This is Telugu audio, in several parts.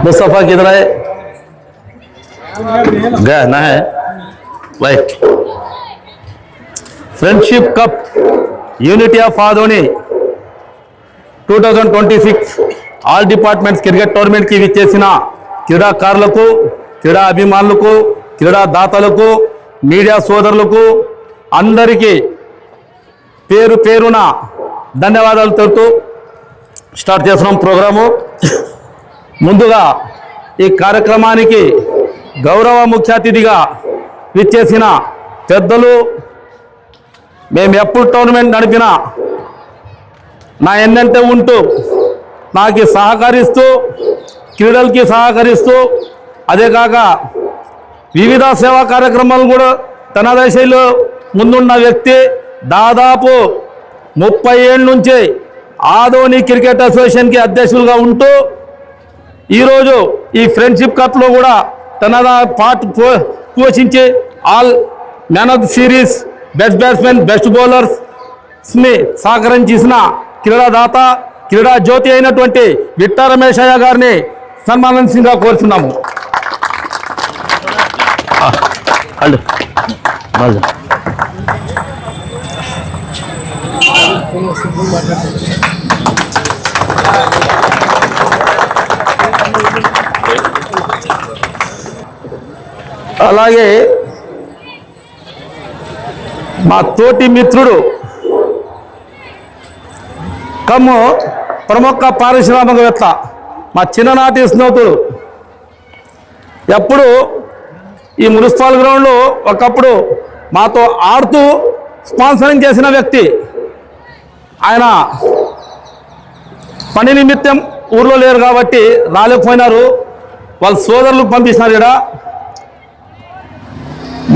मुस्तफ़ा किधर है? गया ना है भाई। Friendship cup unity of Adoni 2026 all departments cricket tournament కి విచ్చేసిన క్రీడాకారులకు, క్రీడా అభిమానులకు, క్రీడా దాతలకు, మీడియా సోదరులకు అందరికీ పేరు పేరున ధన్యవాదాలు తెలుపుతూ స్టార్ట్ చేస్తున్నాం ప్రోగ్రాము. ముందుగా ఈ కార్యక్రమానికి గౌరవ ముఖ్య అతిథిగా విచ్చేసిన పెద్దలు, మేము ఎప్పుడు టోర్నమెంట్ నడిపినా నా ఎన్నంటే ఉంటూ నాకు సహకరిస్తూ, క్రీడలకి సహకరిస్తూ, అదే కాక వివిధ సేవా కార్యక్రమాలు కూడా తన దశలో ముందున్న వ్యక్తి, దాదాపు 30 ఏళ్ళ నుంచి ఆదోని క్రికెట్ అసోసియేషన్కి అధ్యక్షులుగా ఉంటూ ఈరోజు ఈ ఫ్రెండ్షిప్ కప్లో కూడా తన పార్ట్ పోషించి all man of the series, best batsmen, best బౌలర్స్ని సహకరించిన క్రీడాదాత, క్రీడా జ్యోతి అయినటువంటి విట్టా రమేశయ్య గారిని సన్మానించగా కోరుతున్నాము. అలాగే మా తోటి మిత్రుడు కమ్ము ప్రముఖ పారిశ్రామికవేత్త, మా చిన్ననాటి స్నేహితుడు, ఎప్పుడు ఈ మున్సిపల్ గ్రౌండ్లో ఒకప్పుడు మాతో ఆడుతూ స్పాన్సరింగ్ చేసిన వ్యక్తి. ఆయన పని నిమిత్తం ఊర్లో లేరు కాబట్టి రాలేకపోయినారు, వాళ్ళ సోదరులకు పంపిస్తున్నారు. ఇక్కడ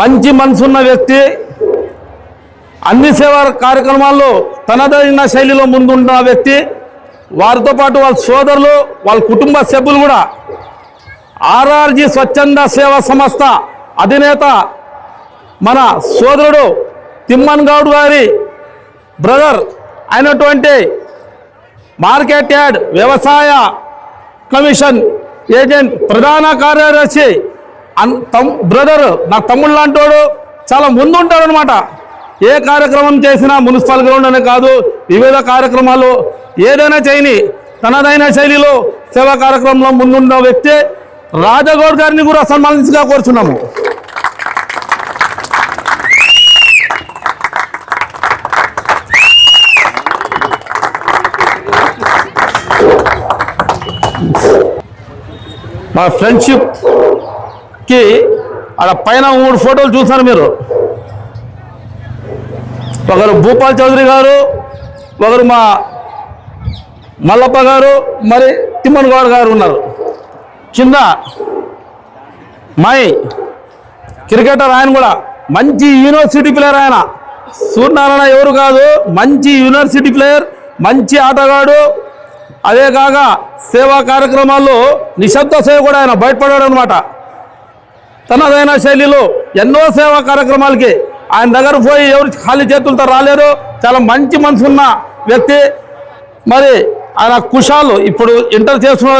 మంచి మనసున్న వ్యక్తి, అన్ని సేవా కార్యక్రమాల్లో తనదైన శైలిలో ముందున్న వ్యక్తి. వారితో పాటు వాళ్ళ సోదరులు, వాళ్ళ కుటుంబ సభ్యులు కూడా ఆర్ఆర్జీ స్వచ్ఛంద సేవా సంస్థ అధినేత మన సోదరుడు తిమ్మన్ గౌడ్ గారి బ్రదర్ అయినటువంటి మార్కెట్ యార్డ్ వ్యవసాయ కమిషన్ ఏజెంట్ ప్రధాన కార్యదర్శి బ్రదర్, నా తమ్ముడు లాంటోడు, చాలా ముందుంటాడు అనమాట. ఏ కార్యక్రమం చేసినా మున్సిపల్ గ్రౌండ్ అనే కాదు, వివిధ కార్యక్రమాలు ఏదైనా చేయని తనదైన శైలిలో సేవా కార్యక్రమంలో ముందున్న వ్యక్తి రాజగౌడ్ గారిని కూడా సన్మానించగా కోరుచున్నాము. మా ఫ్రెండ్షిప్కి అక్కడ పైన 3 ఫోటోలు చూస్తారు మీరు. ఒకరు భూపాల్ చౌదరి గారు, ఒకరు మా మల్లప్ప గారు, మరి తిమ్మన్ గౌడ్ గారు ఉన్నారు. కింద మై క్రికెటర్, ఆయన కూడా మంచి యూనివర్సిటీ ప్లేయర్. ఆయన సూర్యనారాయణ ఎవరు కాదు, మంచి యూనివర్సిటీ ప్లేయర్, మంచి ఆటగాడు. అదే కాక సేవా కార్యక్రమాల్లో నిశ్శబ్ద సేవ కూడా ఆయన బయటపడాడు అనమాట. తనదైన శైలిలో ఎన్నో సేవా కార్యక్రమాలకి ఆయన దగ్గర పోయి ఎవరు ఖాళీ చేతులతో రాలేరు. చాలా మంచి మనసు ఉన్న వ్యక్తి. మరి ఆయన కుషాలు ఇప్పుడు ఇంటర్ చేస్తున్న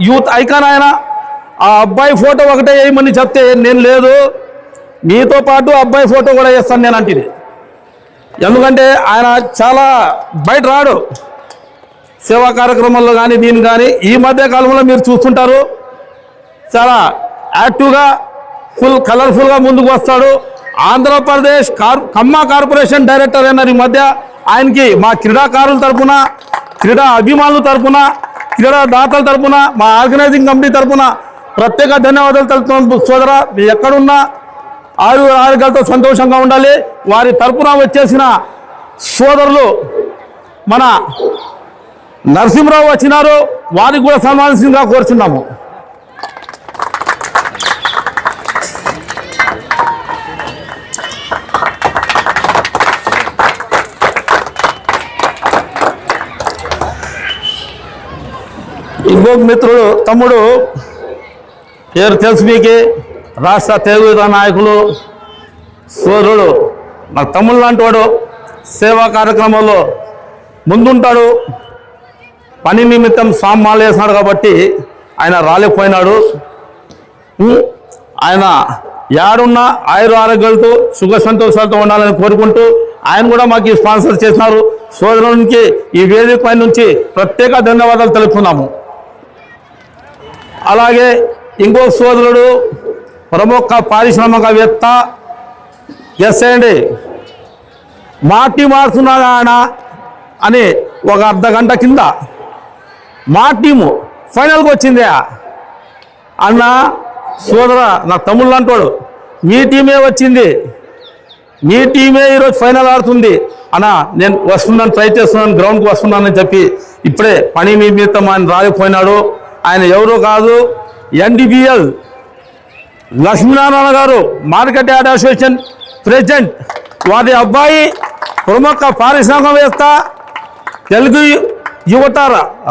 యూత్ ఐకాన్ ఆయన. ఆ అబ్బాయి ఫోటో ఒకటే వేయమని చెప్తే నేను లేదు, మీతో పాటు అబ్బాయి ఫోటో కూడా వేస్తాను నేను అంటే. ఎందుకంటే ఆయన చాలా బయట రాడు సేవా కార్యక్రమాల్లో కానీ దీని కానీ. ఈ మధ్య కాలంలో మీరు చూస్తుంటారు, చాలా యాక్టివ్గా ఫుల్ కలర్ఫుల్గా ముందుకు వస్తాడు. ఆంధ్రప్రదేశ్ ఖమ్మా కార్పొరేషన్ డైరెక్టర్ అయినారు ఈ మధ్య. ఆయనకి మా క్రీడాకారుల తరఫున, క్రీడా అభిమానుల తరఫున, క్రీడా దాతల తరఫున, మా ఆర్గనైజింగ్ కమిటీ తరఫున ప్రత్యేక ధన్యవాదాలు తెలుపుతున్నాం. సోదరా, మీరు ఎక్కడున్నా ఆరోగ్యాలతో సంతోషంగా ఉండాలి. వారి తరఫున వచ్చేసిన సోదరులు మన నరసింహరావు వచ్చినారు, వారికి కూడా సన్మానించగా కోరుచున్నాము. ఇంకొక మిత్రుడు తమ్ముడు పేరు తెలుసు మీకే, రాష్ట్ర తెలుగు నాయకులు సోదరుడు, నాకు తమ్ముడు లాంటి వాడు. సేవా కార్యక్రమంలో ముందుంటాడు. పని నిమిత్తం స్వామి మాల వేసినాడు కాబట్టి ఆయన రాలేకపోయినాడు. ఆయన యాడున్నా ఆయుర ఆరోగ్యాలతో సుఖ సంతోషాలతో ఉండాలని కోరుకుంటూ ఆయన కూడా మాకు స్పాన్సర్ చేసినారు. సోదరునికి ఈ వేదిక పై నుంచి ప్రత్యేక ధన్యవాదాలు తెలుపుతున్నాము. అలాగే ఇంకో సోదరుడు ప్రముఖ పారిశ్రామికవేత్త అండి మాటి మారుతున్నాడా అని ఒక అర్ధ గంట కింద మా టీము ఫైనల్కి వచ్చిందే అన్న సోదర నా తమ్ముళ్ళు అంటాడు, మీ టీమే వచ్చింది, మీ టీమే ఈరోజు ఫైనల్ ఆడుతుంది అన్న, నేను వస్తున్నాను, ట్రై చేస్తున్నాను, గ్రౌండ్కి వస్తున్నానని చెప్పి ఇప్పుడే పని నిమిత్తం ఆయన రాలిపోయినాడు. ఆయన ఎవరో కాదు, ఎన్డిబిఎల్ లక్ష్మీనారాయణ గారు, మార్కెట్ యార్డ్ అసోసియేషన్ ప్రెసిడెంట్. వారి అబ్బాయి ప్రముఖ పారిశ్రామికవేత్త, తెలుగు యువత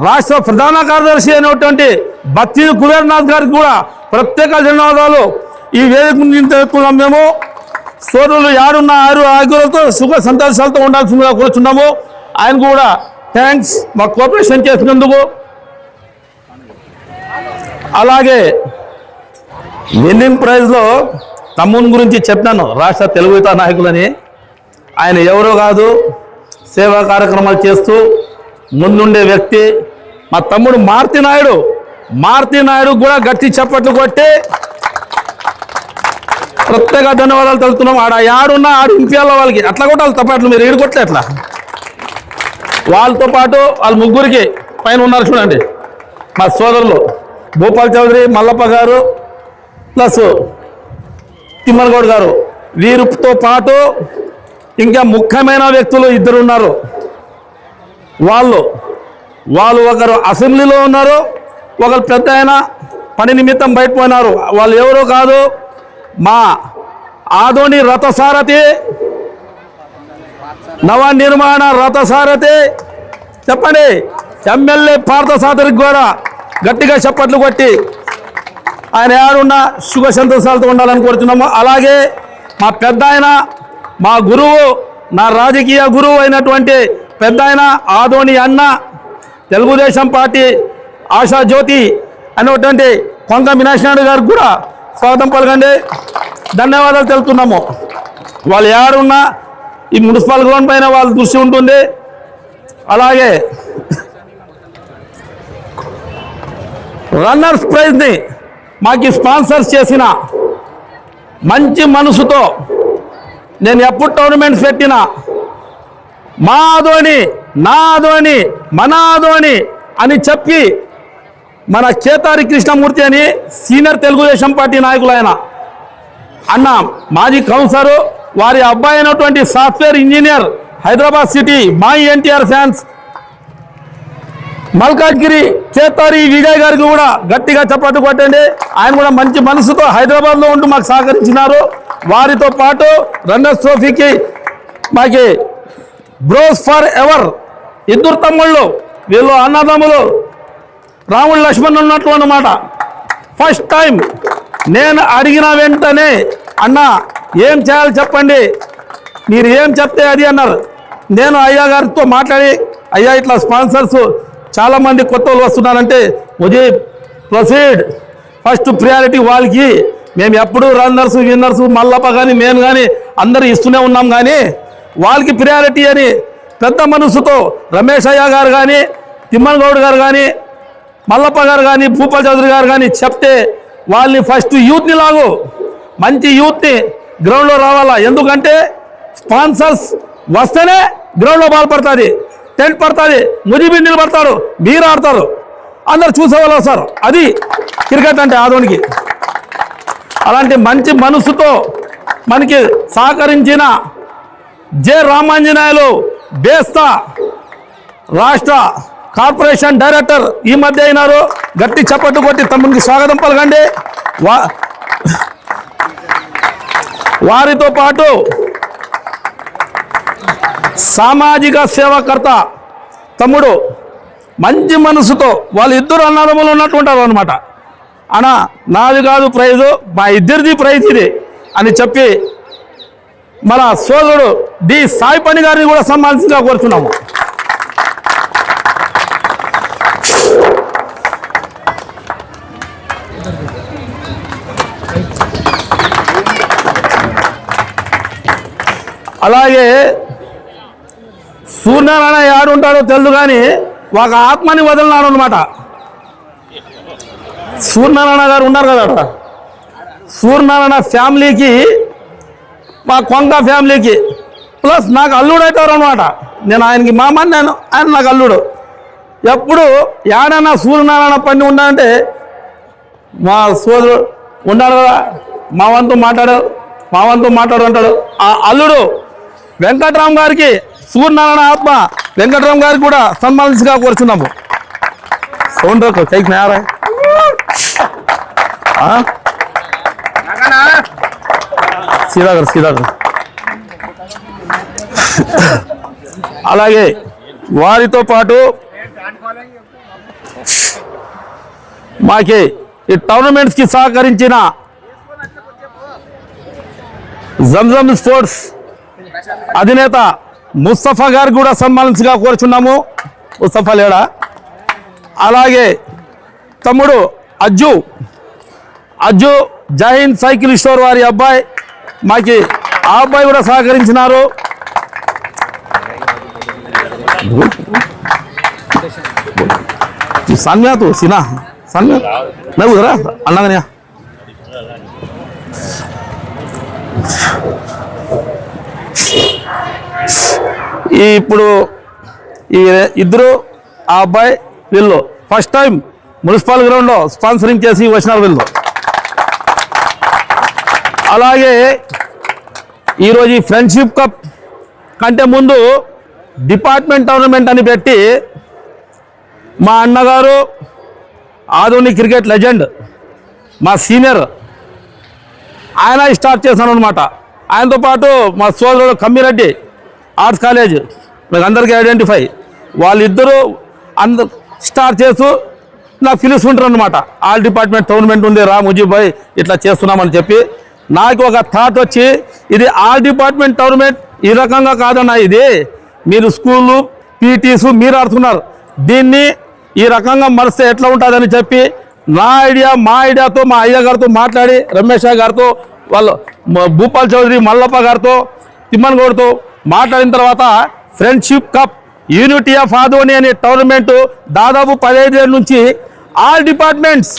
రాష్ట్ర ప్రధాన కార్యదర్శి అయినటువంటి బత్తి కుబేర్నాథ్ గారికి కూడా ప్రత్యేక ధన్యవాదాలు ఈ వేదిక నుంచి తెలుపుతున్నాం. మేము సోదరులు యాడున్న ఆరోగ్యాలతో సుఖ సంతోషాలతో ఉండాల్సిందిగా కూర్చున్నాము. ఆయన కూడా థ్యాంక్స్ మా కోఆపరేషన్ చేసినందుకు. అలాగే విన్నింగ్ ప్రైజ్లో తమ్ముని గురించి చెప్పాను, రాష్ట్ర తెలుగు యువత నాయకులని. ఆయన ఎవరో కాదు, సేవా కార్యక్రమాలు చేస్తూ ముందుండే వ్యక్తి మా తమ్ముడు మారుతి నాయుడు కూడా గట్టి చప్పట్లు కొట్టి ప్రత్యేక ధన్యవాదాలు తెలుపుతున్నాం. ఆడ యాడున్నా ఆడు ఇంపియాల వాళ్ళకి అట్లా కొట్టాలి తప్పట్లు, మీరు ఈడు కొట్టలే అట్లా. వాళ్ళతో పాటు వాళ్ళ ముగ్గురికి పైన ఉన్నారు చూడండి మా సోదరులు భూపాల్ చౌదరి, మల్లప్ప గారు ప్లస్ తిమ్మనగౌడ్ గారు. వీరితో పాటు ఇంకా ముఖ్యమైన వ్యక్తులు ఇద్దరు ఉన్నారు. వాళ్ళు ఒకరు అసెంబ్లీలో ఉన్నారు, ఒకరు పెద్ద ఆయన పని నిమిత్తం బయటపోయినారు. వాళ్ళు ఎవరో కాదు, మా ఆదోని రథసారథి, నవ నిర్మాణ రథసారథి చెప్పండి ఎమ్మెల్యే పార్థసారథికి కూడా గట్టిగా చప్పట్లు కొట్టి ఆయన ఏడున్న సుఖ సంతోషాలతో ఉండాలని కోరుతున్నాము. అలాగే మా పెద్ద ఆయన, మా గురువు, నా రాజకీయ గురువు అయినటువంటి పెద్ద ఆయన ఆదోని అన్న, తెలుగుదేశం పార్టీ ఆశాజ్యోతి అనేటువంటి కొంగ మీనాక్షి గారికి కూడా స్వాగతం పలకండి, ధన్యవాదాలు తెలుపుతున్నాము. వాళ్ళు ఏడున్నా ఈ మున్సిపల్ గ్రౌండ్ పైన వాళ్ళ దృష్టి ఉంటుంది. అలాగే రన్నర్స్ ప్రైజ్ని మాకు స్పాన్సర్స్ చేసిన మంచి మనసుతో నేను ఎప్పుడు టోర్నమెంట్స్ పెట్టినా మా ఆదోని, నా ఆదోని, మన ఆదోని అని చెప్పి మన కేతారి కృష్ణమూర్తి అని సీనియర్ తెలుగుదేశం పార్టీ నాయకులు ఆయన అన్న మాజీ కౌన్సిలరు, వారి అబ్బాయి అయినటువంటి సాఫ్ట్వేర్ ఇంజనీర్, హైదరాబాద్ సిటీ మా ఎన్టీఆర్ ఫ్యాన్స్ మల్కాజ్గిరి చేతారి విజయ్ గారికి కూడా గట్టిగా చప్పట్లు కొట్టండి. ఆయన కూడా మంచి మనసుతో హైదరాబాద్లో ఉంటూ మాకు సహకరించినారు. వారితో పాటు రన్నర్స్ ట్రోఫీకి మాకి బ్రోస్ ఫర్ ఎవర్ ఇద్దరు తమ్ముళ్ళు, వీళ్ళు అన్నదమ్ములు రాముడు లక్ష్మణ్ ఉన్నట్లు అన్నమాట. ఫస్ట్ టైం నేను అడిగిన వెంటనే అన్న ఏం చేయాలి చెప్పండి, మీరు ఏం చెప్తే అది అన్నారు. నేను అయ్యా గారితో మాట్లాడి, అయ్యా ఇట్లా స్పాన్సర్స్ చాలామంది కొత్త వాళ్ళు వస్తున్నారంటే ముజే ప్రొసీడ్, ఫస్ట్ ప్రియారిటీ వాళ్ళకి. మేము ఎప్పుడు రన్నర్స్ విన్నర్స్ మల్లప్ప కానీ మేము కానీ అందరూ ఇస్తూనే ఉన్నాం, కానీ వాళ్ళకి ప్రియారిటీ అని పెద్ద మనసుతో రమేష్ అయ్య గారు కానీ, తిమ్మనగౌడ్ గారు కానీ, మల్లప్ప గారు కానీ, భూపాల్ చౌదరి గారు కానీ చెప్తే వాళ్ళని ఫస్ట్ యూత్ని లాగు, మంచి యూత్ని గ్రౌండ్లో రావాలా. ఎందుకంటే స్పాన్సర్స్ వస్తేనే గ్రౌండ్లో బాల్ పడుతుంది, టెంట్ పడుతుంది, ముజిబిన్ నిలబడతారు, మీరు ఆడతారు, అందరు చూసేవాళ్ళు వస్తారు. అది క్రికెట్ అంటే ఆదోనికి. అలాంటి మంచి మనసుతో మనకి సహకరించిన జె రామాంజనేయులు బేస్తా రాష్ట్ర కార్పొరేషన్ డైరెక్టర్ ఈ మధ్య అయినారు, గట్టి చప్పట్టు కొట్టి తమ్మునికి స్వాగతం పలకండి. వారితో పాటు సామాజిక సేవకర్త తమ్ముడు మంచి మనసుతో వాళ్ళిద్దరు అన్నదమ్ములు ఉన్నట్టుంటారు అనమాట. అన్న నాది కాదు ప్రైజు, మా ఇద్దరిది ప్రైజ్ ఇది అని చెప్పి మన సోదరుడు డి సాయి పని గారిని కూడా సన్మానించగా కోరుతున్నాము. అలాగే సూర్యనారాయణ ఏడుంటాడో తెలుసు కానీ ఒక ఆత్మని వదిలినాడు అనమాట. సూర్యనారాయణ గారు ఉన్నారు కదా అక్కడ, సూర్యనారాయణ ఫ్యామిలీకి మా కొంగ ఫ్యామిలీకి ప్లస్ నాకు అల్లుడు అవుతారు అనమాట. నేను ఆయనకి మామని, ఆయన నాకు అల్లుడు. ఎప్పుడు ఏడైనా సూర్యనారాయణ పని ఉండాలంటే మా సోదరుడు ఉన్నాడు కదా, మా వంతు మాట్లాడు అంటాడు. ఆ అల్లుడు వెంకట్రామ్ గారికి, సూర్యనారాయణ ఆత్మ వెంకట్రామ్ గారికి కూడా సన్మానించగా కోరుచున్నాము. సౌండ్ కైక్ నారా సీదాగర్. అలాగే వారితో పాటు మాకి ఈ టోర్నమెంట్స్ కి సహకరించిన జంజం స్పోర్ట్స్ అధినేత ముస్తఫా గారికి కూడా సన్మానించగా కోరుచున్నాము. ముస్తఫా లేడా? అలాగే తమ్ముడు అజ్జు జైన్ సైకిల్ స్టోర్ వారి అబ్బాయి, మాకి ఆ అబ్బాయి కూడా సహకరించినారు. सान्या तो सीना सान्या नहीं उधरा अन्ना गया ఇప్పుడు ఈ ఇద్దరు ఆ అబ్బాయి వీళ్ళు ఫస్ట్ టైం మున్సిపల్ గ్రౌండ్లో స్పాన్సరింగ్ చేసి వచ్చినారు వీళ్ళు. అలాగే ఈరోజు ఈ ఫ్రెండ్షిప్ కప్ కంటే ముందు డిపార్ట్మెంట్ టోర్నమెంట్ అని పెట్టి మా అన్నగారు ఆధునిక క్రికెట్ లెజెండ్, మా సీనియర్ ఆయన స్టార్ట్ చేశాను అనమాట. ఆయనతో పాటు మా సోదరుడు కమ్మిరెడ్డి ఆర్ట్స్ కాలేజ్, మీకు అందరికీ ఐడెంటిఫై, వాళ్ళిద్దరూ స్టార్ట్ చేస్తూ నాకు పిలుస్తుంటారు అనమాట. ఆల్ డిపార్ట్మెంట్ టోర్నమెంట్ ఉంది రా ముజీబ్ భాయ్ ఇట్లా చేస్తున్నామని చెప్పి నాకు ఒక థాట్ వచ్చి, ఇది ఆల్ డిపార్ట్మెంట్ టోర్నమెంట్ ఈ రకంగా కాదన్నా, ఇది మీరు స్కూళ్ళు పీటీసు మీరు ఆడుతున్నారు, దీన్ని ఈ రకంగా మరిస్తే ఎట్లా ఉంటుందని చెప్పి మా ఐడియాతో మా అయ్య గారితో మాట్లాడి, రమేష్ గారితో, వాళ్ళు భూపాల్ చౌదరి మల్లప్ప గారితో, తిమ్మన్ గౌడ్తో మాట్లాడిన తర్వాత friendship cup unity of Adoni అనే టోర్నమెంటు దాదాపు 15 ఏళ్ళ నుంచి ఆల్ డిపార్ట్మెంట్స్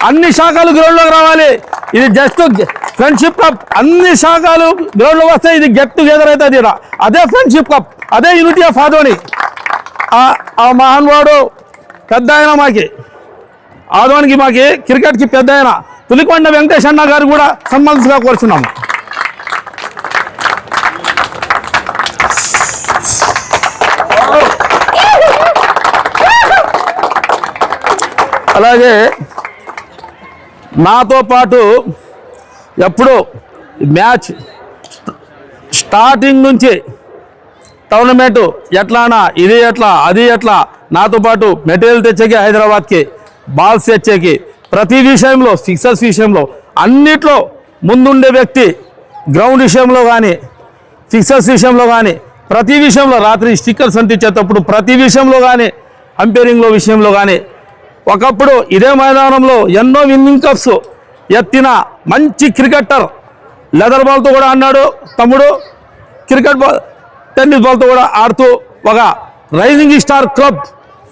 అన్ని శాఖలు గ్రౌండ్లోకి రావాలి. ఇది జస్ట్ ఫ్రెండ్షిప్ కప్, అన్ని శాఖలు గ్రౌండ్లో వస్తే ఇది గెట్ టుగెదర్ అవుతుంది. అదే ఫ్రెండ్షిప్ కప్, అదే యూనిటీ ఆఫ్ ఆదోని. ఆ మహానుభావుడు పెద్ద ఆయన, మాకి ఆదోనికి మాకి క్రికెట్కి పెద్ద ఆయన పులికొండ వెంకటేష్ అన్న గారు కూడా సన్మానించగా కోరుచున్నాము. అలాగే నాతో పాటు ఎప్పుడు మ్యాచ్ స్టార్టింగ్ నుంచి టోర్నమెంటు ఎట్లానా, ఇది ఎట్లా అది ఎట్లా, నాతో పాటు మెటీరియల్ తెచ్చేకి హైదరాబాద్కి, బాల్స్ తెచ్చేకి, ప్రతి విషయంలో సిక్సెస్ విషయంలో అన్నిట్లో ముందుండే వ్యక్తి. గ్రౌండ్ విషయంలో కానీ, సిక్సెస్ విషయంలో కానీ, ప్రతి విషయంలో రాత్రి స్టిక్కర్స్ అంటించేటప్పుడు ప్రతి విషయంలో కానీ, అంపైరింగ్లో విషయంలో కానీ, ఒకప్పుడు ఇదే మైదానంలో ఎన్నో విన్నింగ్ కప్స్ ఎత్తిన మంచి క్రికెటర్. లెదర్ బాల్తో కూడా అన్నాడు తమ్ముడు, క్రికెట్ బాల్ టెన్నిస్ బాల్తో కూడా ఆడుతూ ఒక rising star club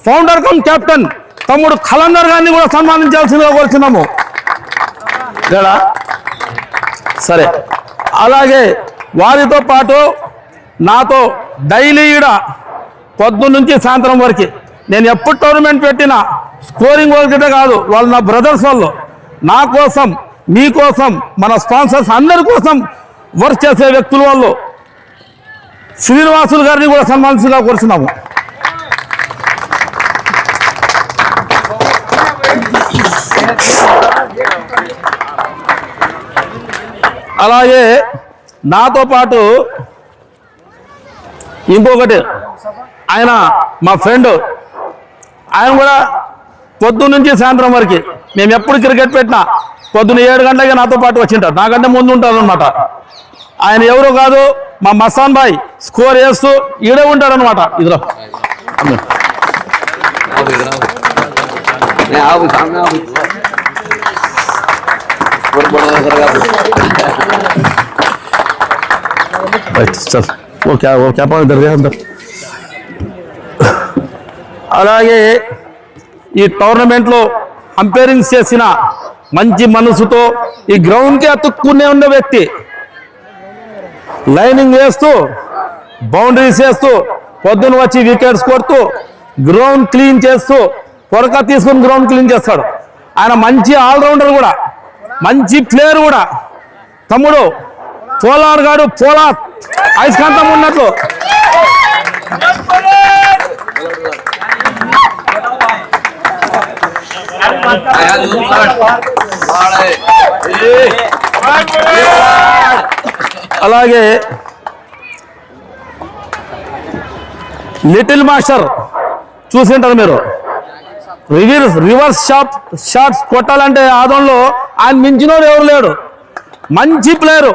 founder cum captain తమ్ముడు ఖలందర్ గారిని కూడా సన్మానించాల్సిందిగా కోరుచున్నాము. సరే, అలాగే వారితో పాటు నాతో డైలీ ఈడ పొద్దున్న నుంచి సాయంత్రం వరకు నేను ఎప్పుడు టోర్నమెంట్ పెట్టినా స్కోరింగ్ ఒకటే కాదు, వాళ్ళు నా బ్రదర్స్ వాళ్ళు, నా కోసం, మీకోసం, మన స్పాన్సర్స్ అందరి కోసం వర్క్ చేసే వ్యక్తుల వాళ్ళు శ్రీనివాసులు గారిని కూడా సన్మానించగా కోరుచున్నాము. అలాగే నాతో పాటు ఇంకొకటి ఆయన మా ఫ్రెండ్, ఆయన కూడా పొద్దున్న నుంచి సాయంత్రం వరకు మేము ఎప్పుడు క్రికెట్ పెట్టినా పొద్దున్న 7 గంటలకి నాతో పాటు వచ్చింటారు, నాకంటే ముందు ఉంటారు అనమాట. ఆయన ఎవరో కాదు, మా మస్తాన్ భాయ్ స్కోర్ వేస్తూ ఈడే ఉంటారు అనమాట. ఇదిలో चल वो क्या पॉइंट कर अंदर అలాగే ఈ టోర్నమెంట్లో అంపైరింగ్ చేసిన మంచి మనసుతో ఈ గ్రౌండ్కి అతుక్కునే ఉన్న వ్యక్తి లైనింగ్ వేస్తూ బౌండరీస్ చేస్తూ పొద్దున వచ్చి వికెట్స్ కొడుతూ గ్రౌండ్ క్లీన్ చేస్తూ పొరక తీసుకుని గ్రౌండ్ క్లీన్ చేస్తాడు. ఆయన మంచి ఆల్రౌండర్ కూడా, మంచి ప్లేయర్ కూడా. తమ్ముడు పోలార్ గాడు పోలార్ అయస్కాంతం ఉన్నట్లు అలాగే లిటిల్ మాస్టర్ చూసింటారు మీరు. రివర్స్ షాట్స్ కొట్టాలంటే ఆదంలో ఆయన మించినోడు ఎవరు లేడు. మంచి ప్లేయరు.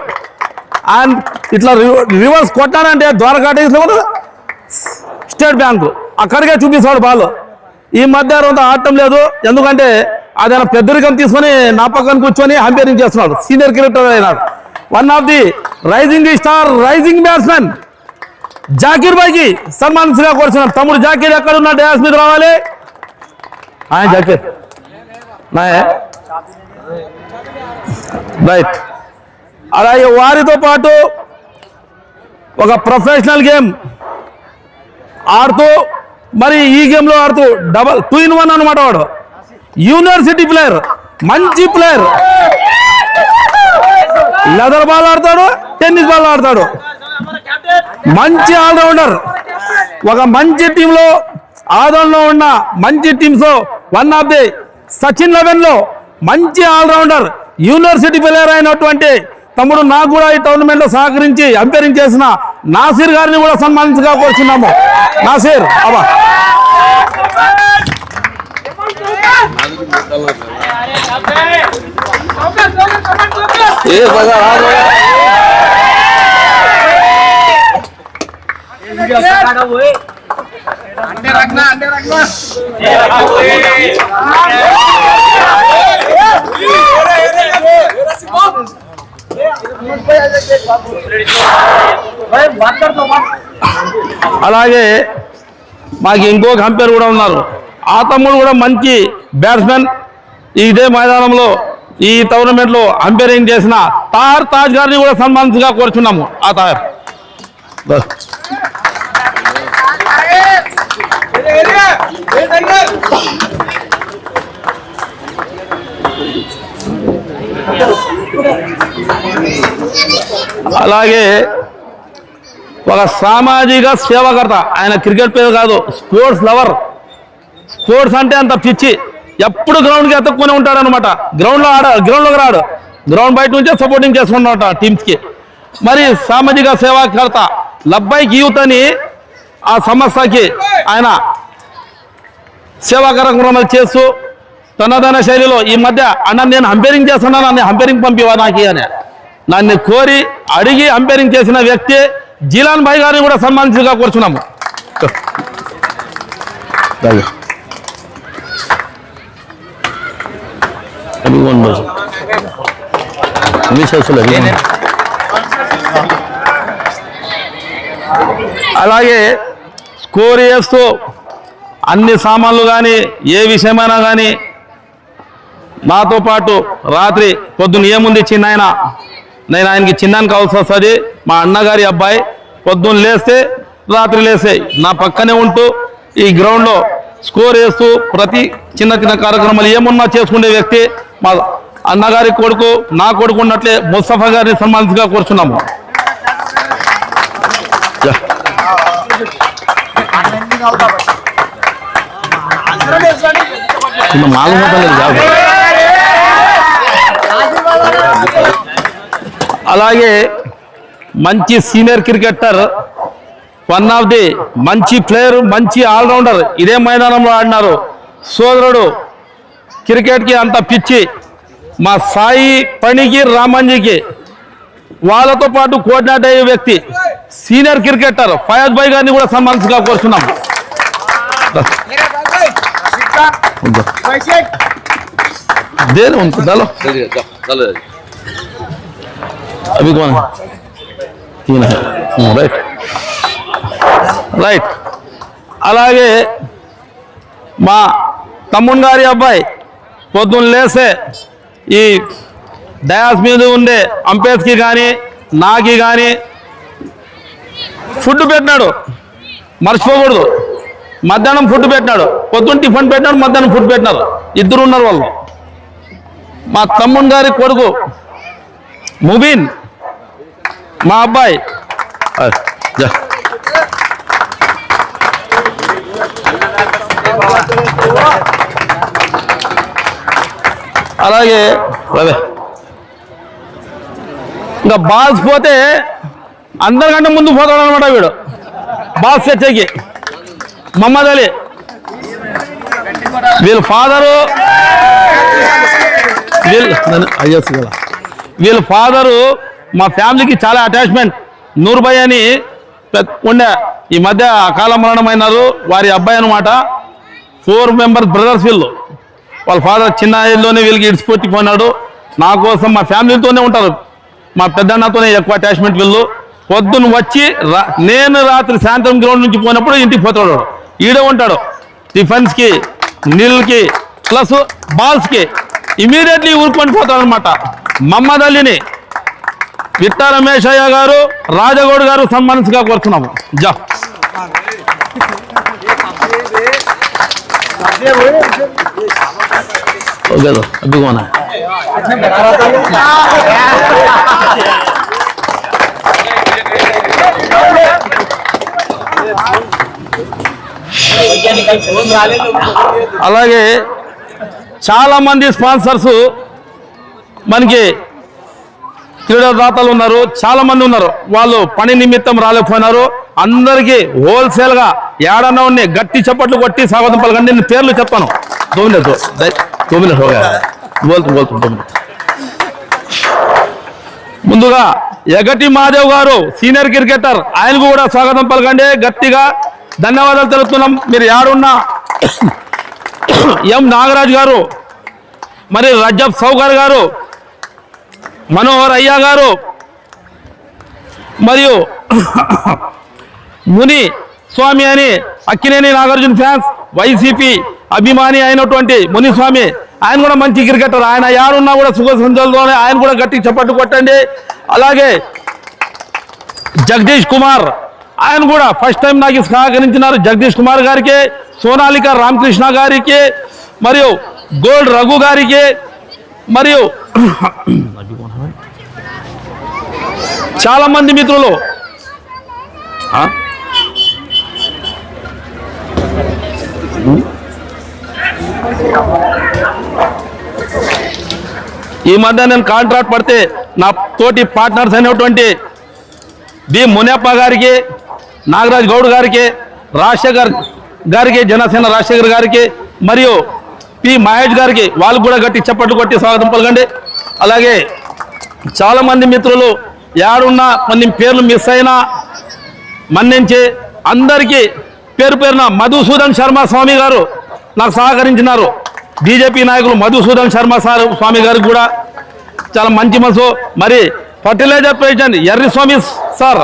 ఆయన ఇట్లా రివర్స్ కొట్టానంటే ద్వారకాటీస్లో స్టేట్ బ్యాంకు అక్కడికే చూపిస్తాడు బాల్. ఈ మధ్య రోజు ఆడటం లేదు, ఎందుకంటే అదైనా పెద్దరికం తీసుకొని నా పక్కన కూర్చొని అంపైరింగ్ చేస్తున్నాడు. సీనియర్ క్రికెటర్ అయినాడు. One of the rising star, rising batsmen Zakir భాయ్కి సన్మానించగా కోరుచున్నాం. తమ్ముడు జాకీర్ ఎక్కడ ఉన్న డ్యాన్స్ మీద రావాలి. జాకీర్ రైట్. అలాగే వారితో పాటు ఒక ప్రొఫెషనల్ గేమ్ ఆడుతూ మరి ఈ గేమ్లో ఆడుతూ 2-in-1 అనమాట. వాడు యూనివర్సిటీ ప్లేయర్, మంచి ప్లేయర్. లెదర్ బాల్ ఆడతాడు, టెన్నిస్ బాల్ ఆడతాడు. మంచి ఆల్రౌండర్. ఒక మంచి టీంలో ఆదంలో ఉన్న మంచి teams one of the Sachin 11లో మంచి ఆల్రౌండర్ యూనివర్సిటీ ప్లేయర్ అయినటువంటి తమ్ముడు నాకు కూడా ఈ టోర్నమెంట్లో సహకరించి అంపైరింగ్ చేసిన నాసిర్ గారిని కూడా సన్మానించగా కోరుచున్నాము. నాసిర్ అబ్బా. అలాగే మాకు ఇంకొక అంపైర్ కూడా ఉన్నారు. ఆ తమ్ముడు కూడా మంచి బ్యాట్స్మెన్. ఇదే మైదానంలో ఈ టోర్నమెంట్లో అంపైరింగ్ చేసిన తాజ్ గారిని కూడా సన్మానించగా కోరుచున్నాము. ఆ తార్ అలాగే ఒక సామాజిక సేవకర్త. ఆయన క్రికెట్ పేరు కాదు, స్పోర్ట్స్ లవర్. స్పోర్ట్స్ అంటే అంత పిచ్చి. ఎప్పుడు గ్రౌండ్కి ఎత్తుక్కునే ఉంటాడు అనమాట. గ్రౌండ్లోకి రాడు, గ్రౌండ్ బయట నుంచే సపోర్టింగ్ చేసుకున్నమాట టీమ్స్కి. మరి సామాజిక సేవాకర్త లబ్బాయికి యూత్ అని ఆ సంస్థకి ఆయన సేవా కార్యక్రమాలు చేస్తూ తనదైన శైలిలో ఈ మధ్య అన్న నేను అంపైరింగ్ చేస్తున్నాను, నన్ను అంపైరింగ్ పంపివా నాకు అని నన్ను కోరి అడిగి అంపైరింగ్ చేసిన వ్యక్తి జీలాన్ భాయ్ గారిని కూడా సన్మానించగా కోరుచున్నాము. అలాగే స్కోర్ చేస్తూ అన్ని సామాన్లు కానీ ఏ విషయమైనా కానీ నాతో పాటు రాత్రి పొద్దున్న ఏముంది చిన్న ఆయన, నేను ఆయనకి చిన్నానికి కావాల్సి వస్తుంది. మా అన్నగారి అబ్బాయి పొద్దున్న లేస్తే రాత్రి లేస్తే నా పక్కనే ఉంటూ ఈ గ్రౌండ్లో స్కోర్ వేస్తూ ప్రతి చిన్న చిన్న కార్యక్రమాలు ఏమున్నా చేసుకునే వ్యక్తి మా అన్నగారి కొడుకు, నా కొడుకు ఉన్నట్లే ముస్తఫా గారిని సన్మానించగా కోరుచున్నాము. అలాగే మంచి senior cricketer, one of the మంచి ప్లేయర్, మంచి ఆల్రౌండర్ ఇదే మైదానంలో ఆడినారు. సోదరుడు క్రికెట్కి అంత పిచ్చి మా సాయి పనికి రామంజీకి వాళ్ళతో పాటు కోఆర్డినేట్ అయ్యే వ్యక్తి సీనియర్ క్రికెటర్ ఫయాజ్ భాయ్ గారిని కూడా సన్మానించగా కోరుతున్నాం. अभी कौन है? Right right. అలాగే మా తమ్ముని గారి అబ్బాయి పొద్దున్న లేసే ఈ డయాస్ మీద ఉండే అంపేర్స్కి కానీ నాకి కానీ ఫుడ్ పెట్టినాడు, మర్చిపోకూడదు. మధ్యాహ్నం ఫుడ్ పెట్టినాడు, పొద్దున్న టిఫిన్ పెట్టినాడు, మధ్యాహ్నం ఫుడ్ పెట్టినారు. ఇద్దరు ఉన్నారు వాళ్ళు. మా తమ్ముని గారి కొడుకు ముబీన్ మా అబ్బాయి. అలాగే ఇంకా బాల్స్ పోతే అందరికంటే ముందు పోతాడు అనమాట వీడు. బాల్స్ తెచ్చేకి మహమ్మద్ అలీ. వీళ్ళ ఫాదరు వీళ్ళ ఫాదరు మా ఫ్యామిలీకి చాలా అటాచ్మెంట్. నూర్భాయ్ అని ఉండే, ఈ మధ్య అకాల మరణమైనారు. వారి అబ్బాయి అనమాట. 4 మెంబర్స్ బ్రదర్స్ వీళ్ళు. వాళ్ళ ఫాదర్ చిన్న ఏజ్లోనే వీళ్ళకి ఇడిచిపెట్టిపోయినాడు. నా కోసం మా ఫ్యామిలీతోనే ఉంటారు. మా పెద్దన్నతోనే ఎక్కువ అటాచ్మెంట్ వీళ్ళు. పొద్దున్న వచ్చి నేను రాత్రి సాయంత్రం గ్రౌండ్ నుంచి పోయినప్పుడు ఇంటికి పోతాడు. ఈడే ఉంటాడు. టిఫిన్స్కి, నీళ్ళకి ప్లస్ బాల్స్కి ఇమీడియట్లీ ఊరుకొని పోతాడు అనమాట. మహమ్మద్ అలీని విట్టా రమేశయ్య గారు, రాజగౌడ్ గారు సన్మానించగా కోరుతున్నాము. జా అద్భుతమన్నా. అలాగే చాలా మంది స్పాన్సర్స్ మనకి క్రీడాదాతలు ఉన్నారు, చాలా మంది ఉన్నారు. వాళ్ళు పని నిమిత్తం రాలేకపోయినారు. అందరికీ హోల్సేల్గా ఏడన్నా ఉన్నాయి గట్టి చప్పట్లు కొట్టి స్వాగతం పలకండి. నేను పేర్లు చెప్తాను. 2 మినిట్ ముందుగా ఎగటి మాదేవ్ గారు సీనియర్ క్రికెటర్, ఆయనకు కూడా స్వాగతం పలకండి. గట్టిగా ధన్యవాదాలు తెలుపుతున్నాం. మీరు యాడున్నా ఎం నాగరాజ్ గారు, మరి రజబ్ సౌగర్ గారు, మనోహర్ అయ్యా గారు, మరియు ముని స్వామి అని అక్కినేని నాగార్జున ఫ్యాన్స్ వైసీపీ అభిమాని అయినటువంటి మునిస్వామి, ఆయన కూడా మంచి క్రికెటర్. ఆయన యారున్నా కూడా సుఖ సంతోషంతోనే ఆయన కూడా గట్టి చప్పట్లు కొట్టండి. అలాగే జగదీష్ కుమార్, ఆయన కూడా ఫస్ట్ టైం నాకు సహకరించినారు. జగదీష్ కుమార్ గారికి, సోనాలిక రామకృష్ణ గారికి, మరియు గోల్డ్ రఘు గారికి, మరియు చాలా మంది మిత్రులు. ఈ మధ్య నేను కాంట్రాక్ట్ పడితే నా తోటి పార్ట్నర్స్ అయినటువంటి బి మునియప్ప గారికి, నాగరాజ్ గౌడ్ గారికి, రాజశేఖర్ గారికి, జనసేన రాజశేఖర్ గారికి, మరియు పి మహేష్ గారికి, వాళ్ళు కూడా గట్టి చప్పట్లు కొట్టి స్వాగతం పలకండి. అలాగే చాలామంది మిత్రులు యాడున్నా కొన్ని పేర్లు మిస్ అయినా మన్నించి అందరికీ పేరు పేరున మధుసూదన్ శర్మ స్వామి గారు నాకు సహకరించినారు. బీజేపీ నాయకులు మధుసూదన్ శర్మ స్వామి గారికి కూడా చాలా మంచి మనసు. మరి fertilizer president Erriswamy sir,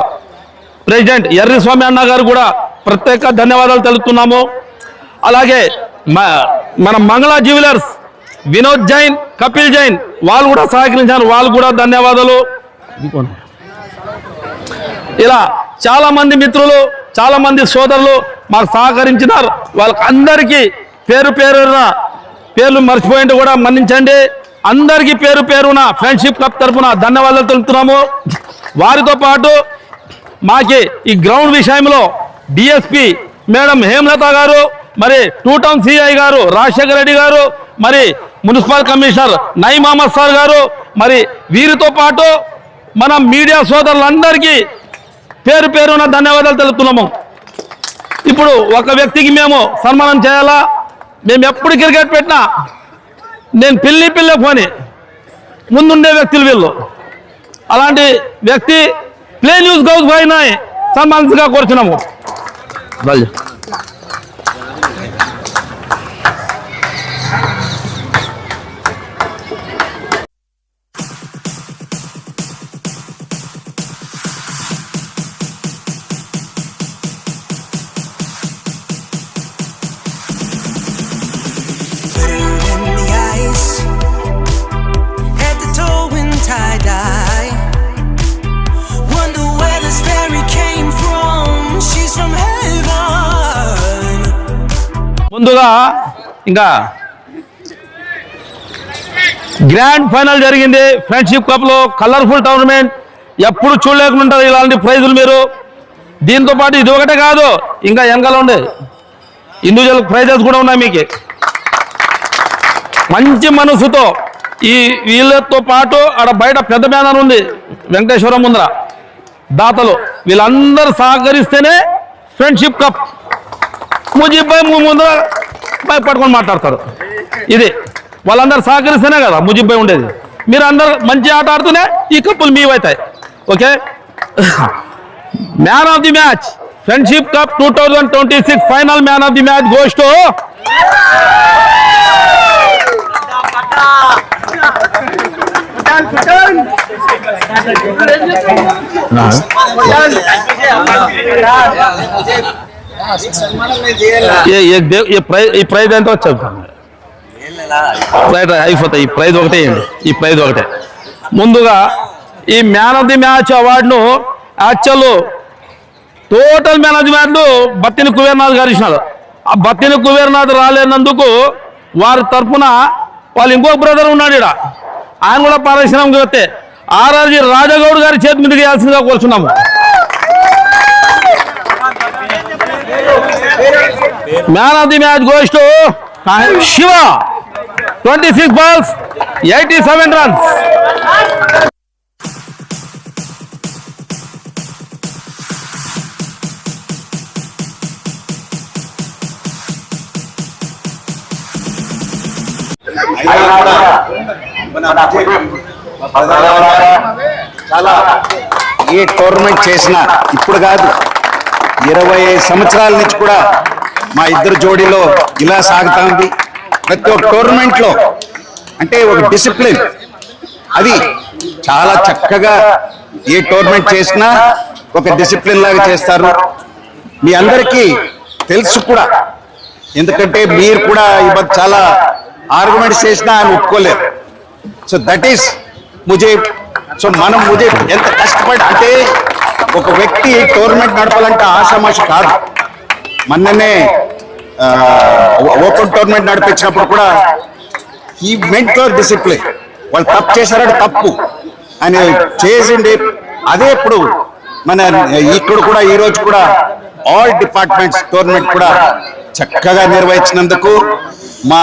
president Erriswamy అన్న గారు కూడా ప్రత్యేక ధన్యవాదాలు తెలుపుతున్నాము. అలాగే మన మంగళ జ్యువెలర్స్ వినోద్ జైన్, కపిల్ జైన్, వాళ్ళు కూడా సహకరించారు. వాళ్ళు కూడా ధన్యవాదాలు. ఇలా చాలా మంది మిత్రులు, చాలా మంది సోదరులు మాకు సహకరించినారు. వాళ్ళకి అందరికీ పేరు పేర్లు మర్చిపోయింటే కూడా మన్నించండి. అందరికీ పేరు పేరున ఫ్రెండ్షిప్ కప్ తరఫున ధన్యవాదాలు తెలుపుతున్నాము. వారితో పాటు మాకి ఈ గ్రౌండ్ విషయంలో డిఎస్పి మేడం హేమలత గారు, మరి 2 టౌన్ సిఐ గారు రాజశేఖర రెడ్డి గారు, మరి municipal commissioner Nayeem Ahmed sir గారు, మరి వీరితో పాటు మన మీడియా సోదరులందరికీ పేరు పేరున ధన్యవాదాలు తెలుపుతున్నాము. ఇప్పుడు ఒక వ్యక్తికి మేము సన్మానం చేయాలా. మేము ఎప్పుడు క్రికెట్ పెట్టినా నేను పిల్లి పోని ముందుండే వ్యక్తులు వీళ్ళు. అలాంటి వ్యక్తి ప్లే న్యూస్ గౌస్ భాయ్ని సన్మానించగా కోరుచున్నాము. ముందుగా ఇంకా గ్రాండ్ ఫైనల్ జరిగింది ఫ్రెండ్షిప్ కప్లో, కలర్ఫుల్ టోర్నమెంట్. ఎప్పుడు చూడలేకుండా ఇలాంటి ప్రైజులు మీరు. దీంతో పాటు ఇది ఒకటే కాదు, ఇంకా వెనకాల ఉండే ఇండివిజువల్ ప్రైజెస్ కూడా ఉన్నాయి మీకు. మంచి మనసుతో ఈ వీళ్ళతో పాటు ఆడ బయట పెద్ద బ్యానర్ ఉంది వెంకటేశ్వరం ముందర, దాతలు వీళ్ళందరూ సహకరిస్తేనే ఫ్రెండ్షిప్ కప్. ముజీబ్ భాయ్ ముందర బాయ్ పట్టుకొని మాట్లాడతారు. ఇది వాళ్ళందరూ సహకరిస్తేనే కదా ముజీబ్ భాయ్ ఉండేది. మీరు అందరు మంచి ఆట ఆడుతూనే ఈ కప్పులు మీవి అవుతాయి. Okay, man of the match friendship cup 2026 final man of the match goes to ఈ ప్రైజ్ ఎంత వచ్చా అయిపోతాయి. ఈ ప్రైజ్ ఒకటే ఇవ్వండి, ఈ ప్రైజ్ ఒకటే. ముందుగా ఈ మ్యాన్ ఆఫ్ ది మ్యాచ్ అవార్డును actual total man of the match Battini Kubernath గారు ఇచ్చినారు. ఆ బత్తిని కుబేర్నాథ్ రాలేనందుకు వారి తరఫున వాళ్ళు ఇంకొక బ్రదర్ ఉన్నాడు ఇక్కడ, ఆయన కూడా పారిశ్రామిక వస్తే ఆర్ఆర్జీ రాజగౌడ్ గారి చేతి మీదకి వేయాల్సిందిగా కోరుచున్నాము. Man of the match goes to Shiva, 26 balls, 87 runs. చాలా ఏ టోర్నమెంట్ చేసినా ఇప్పుడు కాదు 25 సంవత్సరాల నుంచి కూడా మా ఇద్దరు జోడీలో ఇలా సాగుతా ఉంది. ప్రతి ఒక్క టోర్నమెంట్లో అంటే ఒక డిసిప్లిన్, అది చాలా చక్కగా ఏ టోర్నమెంట్ చేసినా ఒక డిసిప్లిన్ లాగా చేస్తారు. మీ అందరికీ తెలుసు కూడా, ఎందుకంటే మీరు కూడా ఇవాళ చాలా ఆర్గ్యుమెంట్స్ చేసినా ఆయన ఒప్పుకోలేరు. So that is Mujeeb. So మనం ముజీబ్ ఎంత కష్టపడి, అంటే ఒక వ్యక్తి టోర్నమెంట్ నడపాలంటే ఆషామాషి కాదు. మొన్ననే ఓపెన్ టోర్నమెంట్ నడిపించినప్పుడు కూడా ఈ మెంటల్ డిసిప్లిన్, వాళ్ళు తప్పు చేశారంటే తప్పు అని చేసిండి. అదే ఇప్పుడు మన ఇక్కడ కూడా ఈ రోజు కూడా ఆల్ డిపార్ట్మెంట్స్ టోర్నమెంట్ కూడా చక్కగా నిర్వహించినందుకు మా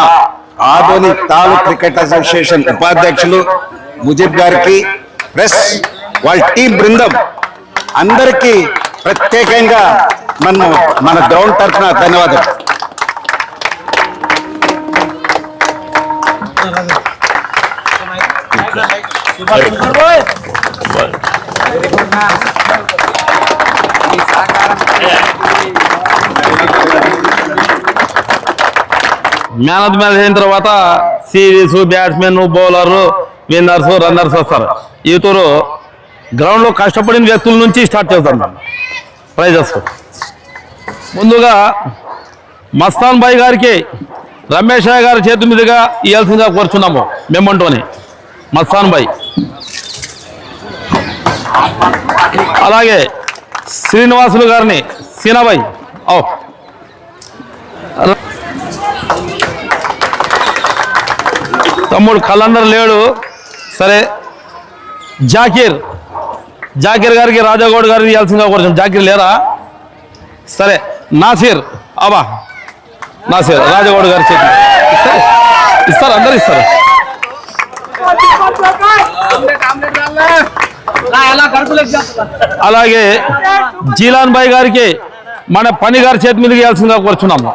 ఆదోని తాలూక్ క్రికెట్ అసోసియేషన్ ఉపాధ్యక్షులు ముజీబ్ గారికి ప్లస్ వాళ్ళ టీం బృందం అందరికీ ప్రత్యేకంగా మన గ్రౌండ్ తరఫున ధన్యవాదాలు. మ్యాన్ ఆఫ్ ది మ్యాచ్ అయిన తర్వాత series, batsmen, bowler, winners, runners వస్తారు. ఈ తూరు గ్రౌండ్లో కష్టపడిన వ్యక్తుల నుంచి స్టార్ట్ చేస్తాం ప్రైజెస్. ముందుగా మస్తాన్ భాయ్ గారికి రమేష్ గారి చేతి మీదుగా ఇవ్వాల్సిందిగా కోరుచున్నాము మేమంటోని. మస్తాన్ భాయ్, అలాగే శ్రీనివాసులు గారిని సీనాబాయ్. తమ్ముడు కలందర్ లేడు, సరే. జాకీర్ గారికి రాజాగౌడ్ గారికి ఇవ్వాల్సిందిగా కోరుచున్నాం. జాకీర్ లేరా? సరే. నాసిర్ రాజగౌడ్ గారి చేతి ఇస్తారు, అందరు ఇస్తారు. అలాగే జీలాన్ భాయ్ గారికి మన పని గారి చేతి మీదకి ఇవ్వాల్సిందిగా కోరుచున్నాము.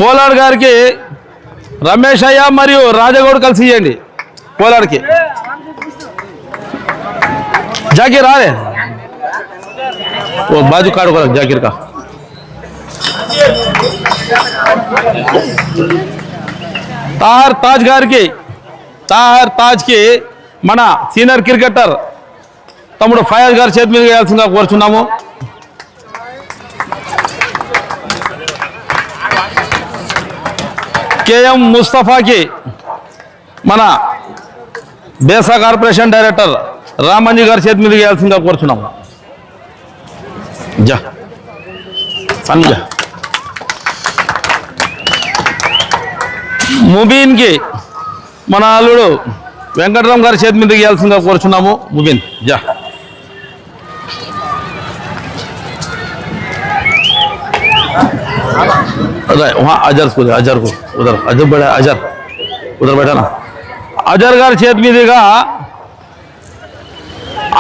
పోలాడ్ గారికి రమేష్ అయ్య మరియు రాజగౌడ్ కలిసి ఇవ్వండి. పోలాడ్కి జాకీర్ आ रहे वो बाजू काट को जाकिर का. ताहर ताज की మన సీనియర్ క్రికెటర్ తమ్ముడు ఫయాజ్ గారి చేతి మీద వేయాల్సిందిగా కోరుచున్నాము. కేఎం ముస్తఫాకి మన బేసా కార్పొరేషన్ డైరెక్టర్ రామంజీ గారి చేతి మీద వేయాల్సిందిగా కోరుచున్నాము. జా సన్జా ముబీన్కి మన అల్లుడు వెంకటరామ్ గారి చేతి మీద వేయాల్సిందిగా కోరుచున్నాము. ముబీన్ జా वहाँ अजर को अजर को उधर अजर बैठा अजर उधर बैठा ना अजर गार చేతి మీదుగా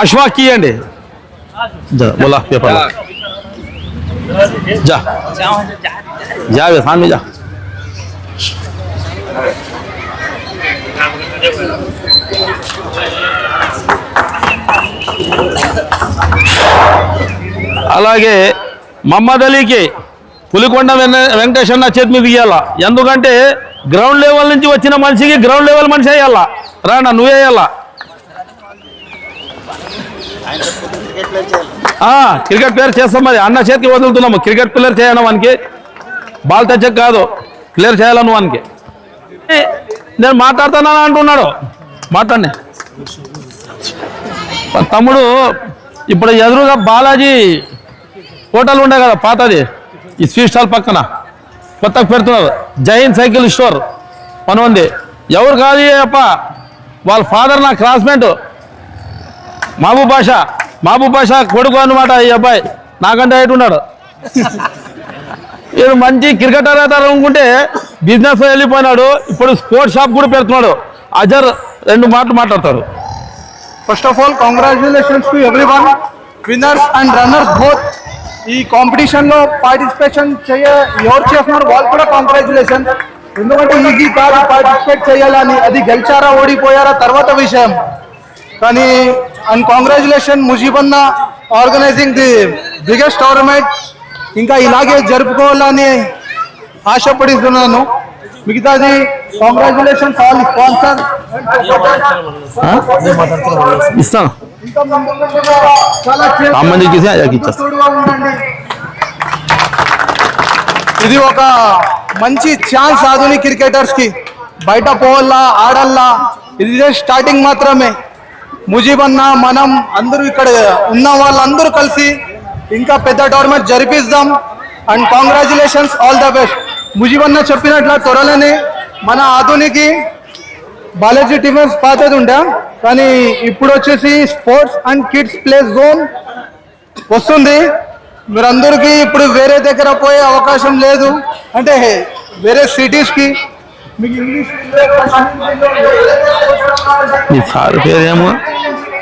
అష్వాక్ ఇయ్యండి. जा बोला पेपर जा जा वे सामने जा అలాగే మహమ్మద్ అలీకి పులికొండ వెంకటేశ్వర చేతి మీద ఇవ్వాలా. ఎందుకంటే గ్రౌండ్ లెవెల్ నుంచి వచ్చిన మనిషికి గ్రౌండ్ లెవెల్ మనిషి వేయాలా. రానా నువ్వే వేయాలా. క్రికెట్ ప్లేయర్ చేస్తాం. మరి అన్న చేతికి వదులుతున్నాము. క్రికెట్ ప్లేయర్ చేయను వానికి, బాల్ టచ్ కాదు, ప్లేయర్ చేయాలను వానికి. నేను మాట్లాడుతానా అంటున్నాడు. మాట్లాడి తమ్ముడు ఇప్పుడు ఎదురుగా బాలాజీ హోటల్ ఉండే కదా పాతది, ఈ స్వీట్ స్టాల్ పక్కన కొత్తగా పెడుతున్నారు. జైన్ సైకిల్ స్టోర్ పని ఉంది. ఎవరు కాదు అప్ప, వాళ్ళ ఫాదర్ నా క్లాస్మేట్ మహబూబ్ బాషా కొడుకు అనమాట. ఈ అబ్బాయి నాకంటే హైట్ ఉన్నాడు. ఇది మంచి క్రికెటర్ అవుతారు అనుకుంటే బిజినెస్ వెళ్ళిపోయినాడు. ఇప్పుడు స్పోర్ట్స్ షాప్ కూడా పెడుతున్నాడు. అజర్ 2 మాటలు మాట్లాడతారు. First of all congratulations to everyone, winners and runners both. ఈ కాంపిటీషన్లో పార్టిసిపేషన్ ఎవరు చేస్తున్నారు వాళ్ళు కూడా కంగ్రాచులేషన్. ఎందుకంటే ఈజీ కాదు పార్టిసిపేట్ చేయాలని. అది గెలిచారా ఓడిపోయారా తర్వాత విషయం. కానీ అండ్ కంగ్రాచులేషన్ ముజీబన్న ఆర్గనైజింగ్ ది బిగ్గెస్ట్ టోర్నమెంట్. ఇంకా ఇలాగే జరుపుకోవాలని ఆశపడుతున్నాను. మిగతాది కంగ్రాచులేషన్స్ ఆల్ స్పాన్సర్. ఇస్తాను ఇది ఒక మంచి ఛాన్స్ ఆధునిక క్రికెటర్స్ కి. బయట పోవాలా ఆడాలా, ఇది స్టార్టింగ్ మాత్రమే. ముజీబన్న మనం అందరూ ఇక్కడ ఉన్న వాళ్ళందరూ కలిసి ఇంకా పెద్ద టోర్నమెంట్ జరిపిస్తాం. And congratulations, all the best. ముజీబన్న చెప్పినట్లు త్వరలోనే మన ఆధునికి బాలాజీ టిఫిన్స్ పాతది ఉండే, కానీ ఇప్పుడు వచ్చేసి sports and kids play zone వస్తుంది. మీరందరికీ ఇప్పుడు వేరే దగ్గర పోయే అవకాశం లేదు, అంటే వేరే సిటీస్కి. మీకు ఇంగ్లీష్ సార్ పేరేమో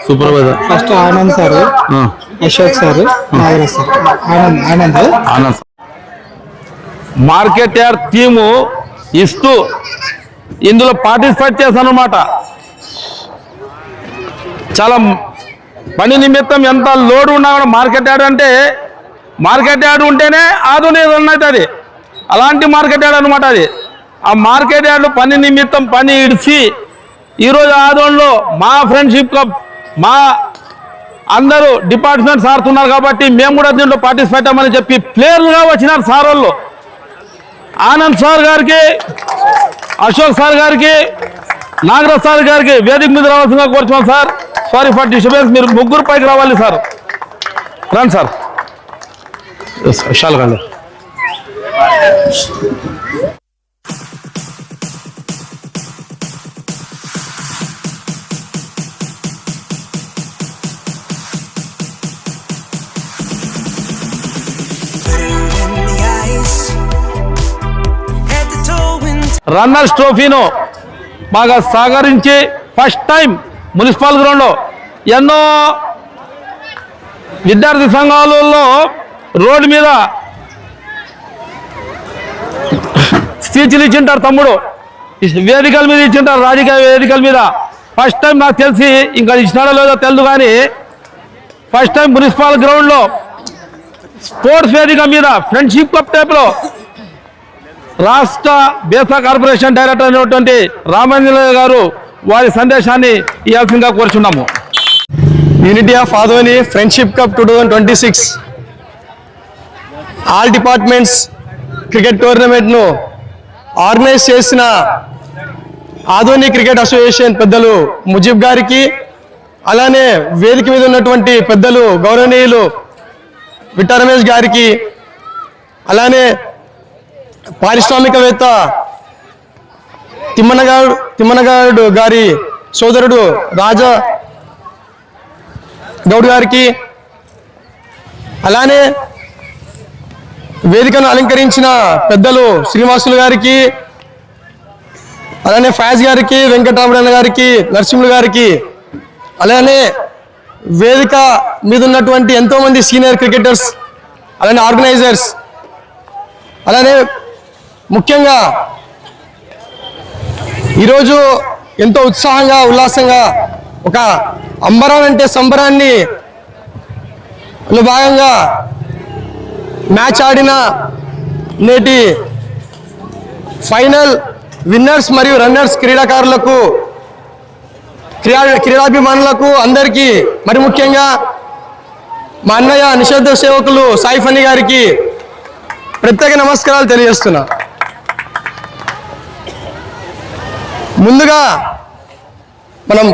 supervisor first Anand sir, Ashok sir, Nagaraj sir. Anand market yard theme ఇస్తూ ఇందులో పార్టిసిపేట్ చేశాను అన్నమాట. చాలా పని నిమిత్తం ఎంత లోడ్ ఉన్నా కూడా మార్కెట్ యార్డ్ అంటే మార్కెట్ యార్డ్ ఉంటేనే ఆధునిక అవుతుంది. అలాంటి మార్కెట్ యార్డ్ అనమాట అది. ఆ మార్కెట్ యార్డ్ పని నిమిత్తం పని ఇడిచి ఈరోజు ఆదోన్లో మా ఫ్రెండ్షిప్ కప్ మా అందరూ డిపార్ట్మెంట్స్ ఆడుతున్నారు కాబట్టి మేము కూడా దీంట్లో పార్టిసిపేట్ అవ్వమని చెప్పి ప్లేయర్లుగా వచ్చినారు సార్ వాళ్ళు. ఆనంద్ సార్ గారికి, అశోక్ సార్ గారికి, నాగరాజ్ సార్ గారికి వేదిక మీద రావాల్సిందిగా కోరుతున్నాం సార్. Sorry for disturbance. మీరు ముగ్గురు పైకి రావాలి సార్. రండి సార్. విశాల్ గారు రన్నర్స్ ట్రోఫీను బాగా సహకరించి ఫస్ట్ టైం మున్సిపల్ గ్రౌండ్లో ఎన్నో విద్యార్థి సంఘాలలో రోడ్డు మీద స్పీచ్లు ఇచ్చింటారు తమ్ముడు. వేదికల మీద ఇచ్చింటారు, రాజకీయ వేదికల మీద. ఫస్ట్ టైం నాకు తెలిసి, ఇంకా ఇచ్చినాడో లేదో తెలియదు కానీ ఫస్ట్ టైం మున్సిపల్ గ్రౌండ్లో స్పోర్ట్స్ వేదిక మీద ఫ్రెండ్షిప్ కప్ టైప్లో రాష్ట్ర బేసా కార్పొరేషన్ డైరెక్టర్ అయినటువంటి రామంజన గారు వారి సందేశాన్ని ఇవ్వాల్సిందిగా కోరుచున్నాము. Unity of Adoni friendship cup 2026 all departments cricket టోర్నమెంట్ను ఆర్గనైజ్ చేసిన ఆదోని క్రికెట్ అసోసియేషన్ పెద్దలు ముజీబ్ గారికి, అలానే వేదిక మీద ఉన్నటువంటి పెద్దలు గౌరవనీయులు విట్టా రమేష్ గారికి, అలానే పారిశ్రామికవేత్త తిమ్మనగాడు గారి సోదరుడు రాజా గౌడ్ గారికి, అలానే వేదికను అలంకరించిన పెద్దలు శ్రీనివాసులు గారికి, అలానే ఫయాజ్ గారికి, వెంకటరామణ గారికి, నరసింహులు గారికి, అలానే వేదిక మీద ఉన్నటువంటి ఎంతోమంది సీనియర్ క్రికెటర్స్, అలానే ఆర్గనైజర్స్, అలానే ముఖ్యంగా ఈరోజు ఎంతో ఉత్సాహంగా ఉల్లాసంగా ఒక అంబరం అంటే సంబరాన్ని భాగంగా మ్యాచ్ ఆడిన నేటి ఫైనల్ విన్నర్స్ మరియు రన్నర్స్ క్రీడాకారులకు, క్రీడాభిమానులకు అందరికీ, మరి ముఖ్యంగా మా అన్నయ్య నిశ్శబ్ద సేవకులు సాయి ఫనీ గారికి ప్రత్యేక నమస్కారాలు తెలియజేస్తున్నా. ముందుగా మనం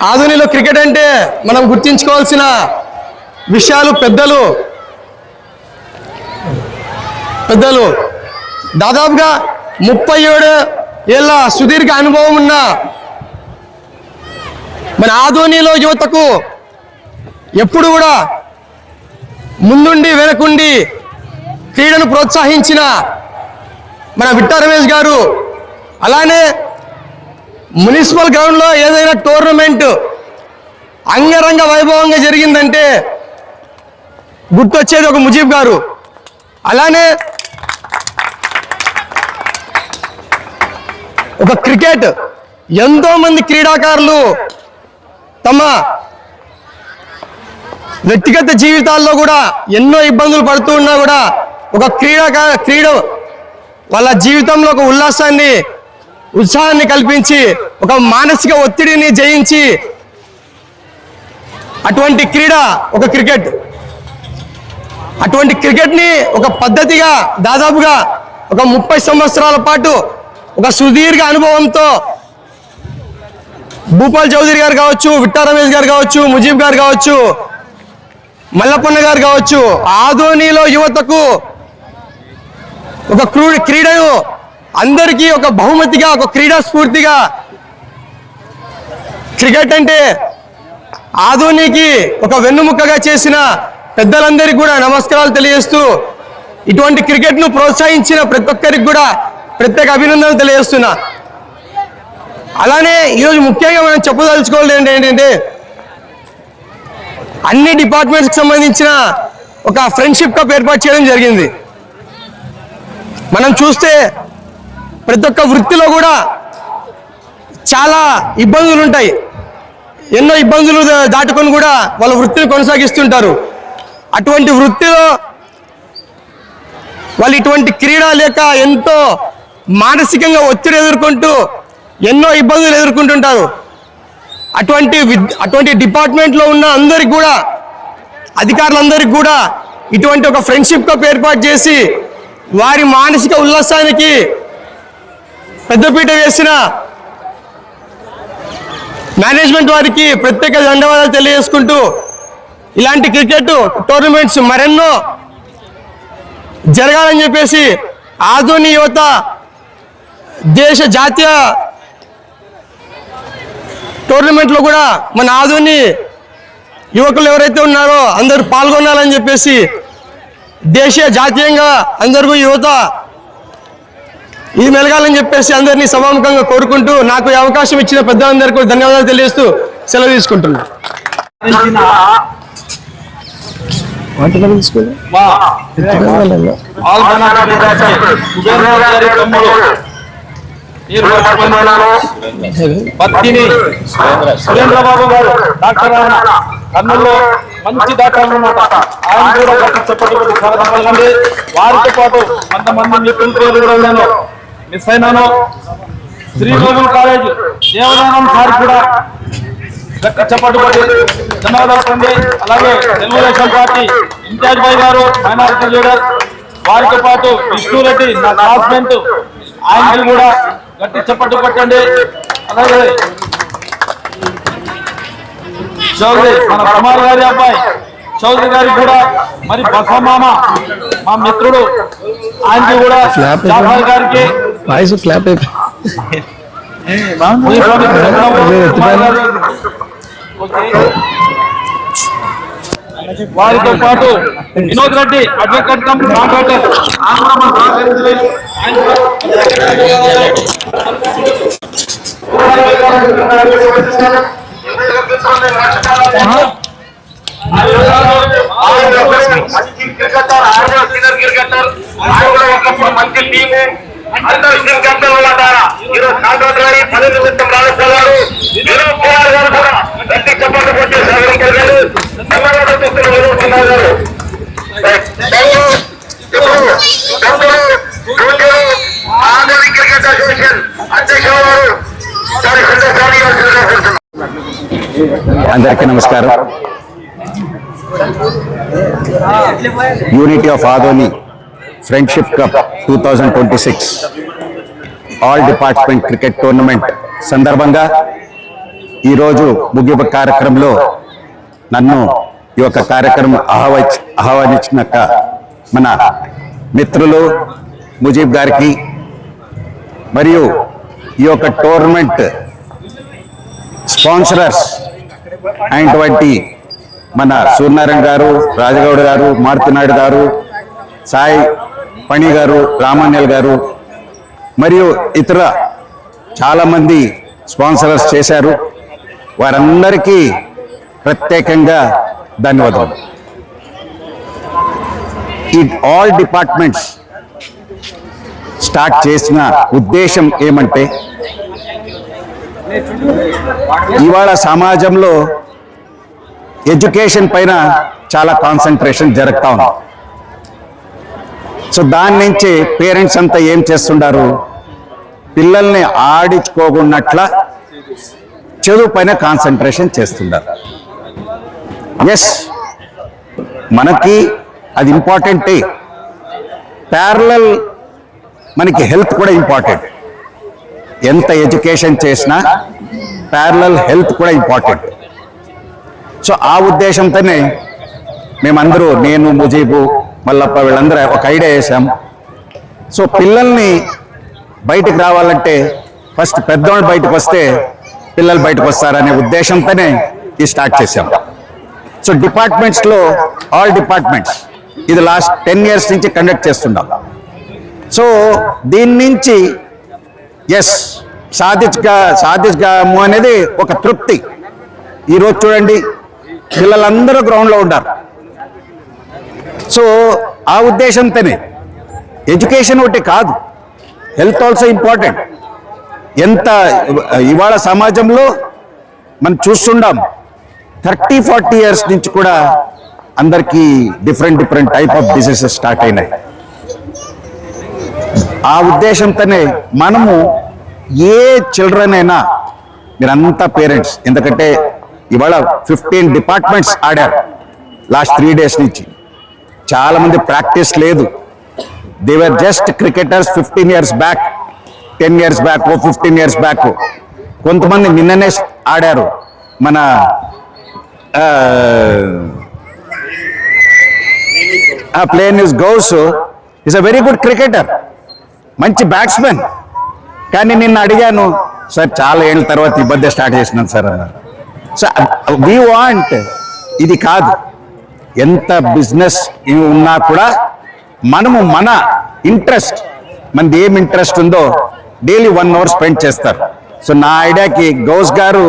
ఆధునిలో క్రికెట్ అంటే మనం గుర్తించుకోవాల్సిన విషయాలు పెద్దలు దాదాపుగా 37 ఏళ్ళ సుదీర్ఘ అనుభవం ఉన్న మన ఆధునిలో యువతకు ఎప్పుడు కూడా ముందుండి వెనకుండి క్రీడను ప్రోత్సహించిన మన విట్టా రమేష్ గారు, అలానే మున్సిపల్ గ్రౌండ్లో ఏదైనా టోర్నమెంట్ అంగరంగ వైభవంగా జరిగిందంటే గుర్తొచ్చేది ఒక ముజీబ్ గారు. అలానే ఒక క్రికెట్ ఎంతో మంది క్రీడాకారులు తమ వ్యక్తిగత జీవితాల్లో కూడా ఎన్నో ఇబ్బందులు పడుతూ ఉన్నా కూడా ఒక క్రీడ వాళ్ళ జీవితంలో ఒక ఉల్లాసాన్ని, ఉత్సాహాన్ని కల్పించి ఒక మానసిక ఒత్తిడిని జయించి అటువంటి క్రీడ ఒక క్రికెట్. అటువంటి క్రికెట్ని ఒక పద్ధతిగా దాదాపుగా ఒక 30 సంవత్సరాల పాటు ఒక సుదీర్ఘ అనుభవంతో భూపాల్ చౌదరి గారు కావచ్చు, విట్టా రమేష్ గారు కావచ్చు, ముజీబ్ గారు కావచ్చు, మల్లప్పన్న గారు కావచ్చు, ఆధోనిలో యువతకు ఒక క్రీడను అందరికీ ఒక బహుమతిగా, ఒక క్రీడా స్ఫూర్తిగా క్రికెట్ అంటే ఆధోనికి ఒక వెన్నుముక్కగా చేసిన పెద్దలందరికీ కూడా నమస్కారాలు తెలియజేస్తూ, ఇటువంటి క్రికెట్ను ప్రోత్సహించిన ప్రతి ఒక్కరికి కూడా ప్రత్యేక అభినందనలు తెలియజేస్తున్నా. అలానే ఈరోజు ముఖ్యంగా మనం చెప్పదలుచుకోవాలి ఏంటంటే అన్ని డిపార్ట్మెంట్స్కి సంబంధించిన ఒక ఫ్రెండ్షిప్ కప్ ఏర్పాటు చేయడం జరిగింది. మనం చూస్తే ప్రతి ఒక్క వృత్తిలో కూడా చాలా ఇబ్బందులు ఉంటాయి. ఎన్నో ఇబ్బందులు దాటుకొని కూడా వాళ్ళ వృత్తిని కొనసాగిస్తుంటారు. అటువంటి వృత్తిలో వాళ్ళు ఇటువంటి క్రీడ లేక ఎంతో మానసికంగా ఒత్తిడి ఎదుర్కొంటూ ఎన్నో ఇబ్బందులు ఎదుర్కొంటుంటారు. అటువంటి డిపార్ట్మెంట్లో ఉన్న అందరికి కూడా, అధికారులందరికీ కూడా ఇటువంటి ఒక ఫ్రెండ్షిప్ కప్ ఏర్పాటు చేసి వారి మానసిక ఉల్లాసానికి పెద్దపీట వేసిన మేనేజ్మెంట్ వారికి ప్రత్యేక ధన్యవాదాలు తెలియజేసుకుంటూ, ఇలాంటి క్రికెట్ టోర్నమెంట్స్ మరెన్నో జరగాలని చెప్పేసి ఆధుని యువత దేశ జాతీయ టోర్నమెంట్లో కూడా మన ఆధుని యువకులు ఎవరైతే ఉన్నారో అందరూ పాల్గొనాలని చెప్పేసి దేశీయ జాతీయంగా అందరికీ యువత ఇది మెలగాలని చెప్పేసి అందరినీ సభాముఖంగా కోరుకుంటూ, నాకు ఈ అవకాశం ఇచ్చిన పెద్దలందరికీ కూడా ధన్యవాదాలు తెలియజేస్తూ సెలవు తీసుకుంటున్నాను. సురేంద్రబాబు గారు డాక్టర్ కర్నూలులో మంచి డాక్టర్ అన్నమాట. ఆయన కూడా చెప్పబడి వారితో పాటు కొంతమంది మిత్రులు కూడా ఉన్నాను, మిస్ అయినాను. శ్రీగోగుల్ కాలేజ్ దేవదానం సార్ కూడా చెప్పబడి ధన్యవాదాలు పొంది, అలాగే తెలుగుదేశం పార్టీ ఇన్ఛార్జ్ బాయ్ గారు మైనారిటీ లీడర్, వారితో పాటు విష్ణురెడ్డి నా క్లాస్మేట్, ఆయనకి కూడా గట్టి చప్పట్లు కొట్టండి. అలాగే చౌదరి మన కుమార్ గారి అబ్బాయి చౌదరి గారికి కూడా మరి బసమామ మా మిత్రుడు ఆయనకి కూడా జాఫర్ గారికి వాయిస్ క్లాప్ వారితో పాటు Vinod Reddy advocate come contractor మంచి టీము అందరూ క్రికెటర్ ద్వారా ఈరోజు కాంట్రాక్టర్ గారి పని నిమిత్తం రాజేశ్వర గారు వినోద్ కుమార్ గారు కూడా గట్టి చెప్పండి వచ్చి సాగరించారు గారు ఆంధ్ర క్రికెట్ అసోసియేషన్ అధ్యక్షులు వారు అందరికీ నమస్కారం. Unity of Adoni friendship cup 2026 all department cricket tournament సందర్భంగా ఈరోజు ముగింపు కార్యక్రమంలో నన్ను ఈ యొక్క కార్యక్రమం ఆహ్వానించినాక మన మిత్రులు ముజీబ్ గారికి మరియు ఈ యొక్క టోర్నమెంట్ స్పాన్సరర్స్ అయినటువంటి మన సూర్యనారాయణ గారు, రాజగౌడ్ గారు, మారుతినాయుడు గారు, సాయి పణి గారు, రామాన్యల్ గారు మరియు ఇతర చాలామంది స్పాన్సరర్స్ చేశారు. వారందరికీ ప్రత్యేకంగా ధన్యవాదాలు. ఈ ఆల్ డిపార్ట్మెంట్స్ స్టార్ట్ చేసిన ఉద్దేశం ఏమంటే ఇవాళ సమాజంలో ఎడ్యుకేషన్ పైన చాలా కాన్సన్ట్రేషన్ జరుగుతూ ఉంది. సో దాని నుంచి పేరెంట్స్ అంతా ఏం చేస్తుంటారు, పిల్లల్ని ఆడించుకోకున్నట్ల చదువు పైన కాన్సన్ట్రేషన్ చేస్తుంటారు. ఎస్, మనకి అది ఇంపార్టెంటే. ప్యారలల్ మనకి హెల్త్ కూడా ఇంపార్టెంట్. ఎంత ఎడ్యుకేషన్ చేసినా ప్యారలల్ హెల్త్ కూడా ఇంపార్టెంట్. సో ఆ ఉద్దేశంతోనే మేమందరూ, నేను, ముజీబు, మల్లప్ప వీళ్ళందరూ ఒక ఐడియా వేసాం. సో పిల్లల్ని బయటికి రావాలంటే ఫస్ట్ పెద్దవాళ్ళు బయటకు వస్తే పిల్లలు బయటకు వస్తారనే ఉద్దేశంతోనే ఇది స్టార్ట్ చేసాం. సో డిపార్ట్మెంట్స్లో ఆల్ డిపార్ట్మెంట్స్ ఇది లాస్ట్ 10 years నుంచి కండక్ట్ చేస్తున్నాం. సో దీని నుంచి ఎస్ సాధించము అనేది ఒక తృప్తి. ఈరోజు చూడండి, పిల్లలందరూ గ్రౌండ్లో ఉంటారు. సో ఆ ఉద్దేశంతోనే ఎడ్యుకేషన్ ఒకటి కాదు, హెల్త్ ఆల్సో ఇంపార్టెంట్. ఎంత ఇవాళ సమాజంలో మనం చూస్తున్నాం 30-40 years నుంచి కూడా అందరికీ different type of diseases start అయినాయి. ఆ ఉద్దేశంతోనే మనము ఏ చిల్డ్రన్ అయినా, మీరంతా పేరెంట్స్, ఎందుకంటే ఇవాళ 15 డిపార్ట్మెంట్స్ ఆడారు లాస్ట్ 3 days నుంచి. చాలా మంది ప్రాక్టీస్ లేదు. They were just cricketers 15 years back, 10 years back, 15 years back. కొంతమంది నిన్ననే ఆడారు. మన ప్లేన్ ఇస్ Ghouse is a very good cricketer, మంచి బ్యాట్స్మెన్. కానీ నిన్న అడిగాను, సార్ చాలా ఏళ్ళ తర్వాత ఈ మధ్య స్టార్ట్ చేసినాను సార్ అన్నారు. సో వీ వాంట్, ఇది కాదు, ఎంత బిజినెస్ ఉన్నా కూడా మనము మన ఇంట్రెస్ట్, మనది ఏం ఇంట్రెస్ట్ ఉందో డైలీ 1 hour స్పెండ్ చేస్తారు. సో నా ఐడియాకి గౌస్ గారు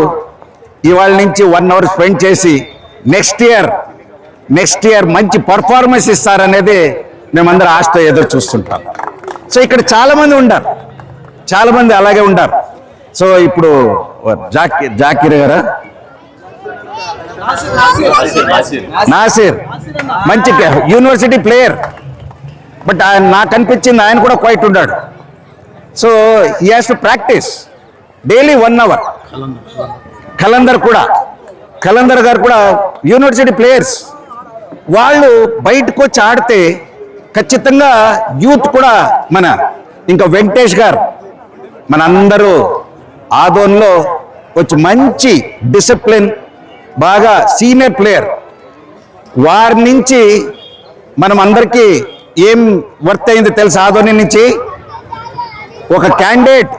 ఇవాళ నుంచి 1 hour స్పెండ్ చేసి నెక్స్ట్ ఇయర్ మంచి పర్ఫార్మెన్స్ ఇస్తారనేది మేమందరం ఆశతో ఎదురు చూస్తుంటాం. సో ఇక్కడ చాలామంది ఉంటారు, చాలామంది అలాగే ఉంటారు. సో ఇప్పుడు జాకీర్ గారా, నాసిర్ మంచి యూనివర్సిటీ ప్లేయర్, బట్ ఆయన నాకు అనిపించింది ఆయన కూడా క్వైట్ ఉన్నాడు. So he has to practice daily 1 hour. Kalandar గారు కూడా యూనివర్సిటీ ప్లేయర్స్. వాళ్ళు బయటకు వచ్చి ఆడితే ఖచ్చితంగా యూత్ కూడా ఇంకా వెంకటేష్ గారు మనందరూ ఆదోన్లో వచ్చి మంచి డిసిప్లిన్, బాగా సీనియర్ ప్లేయర్, వారి నుంచి మనం అందరికీ ఏం వర్త్ అయింది తెలుసు. ఆధోని నుంచి ఒక candidate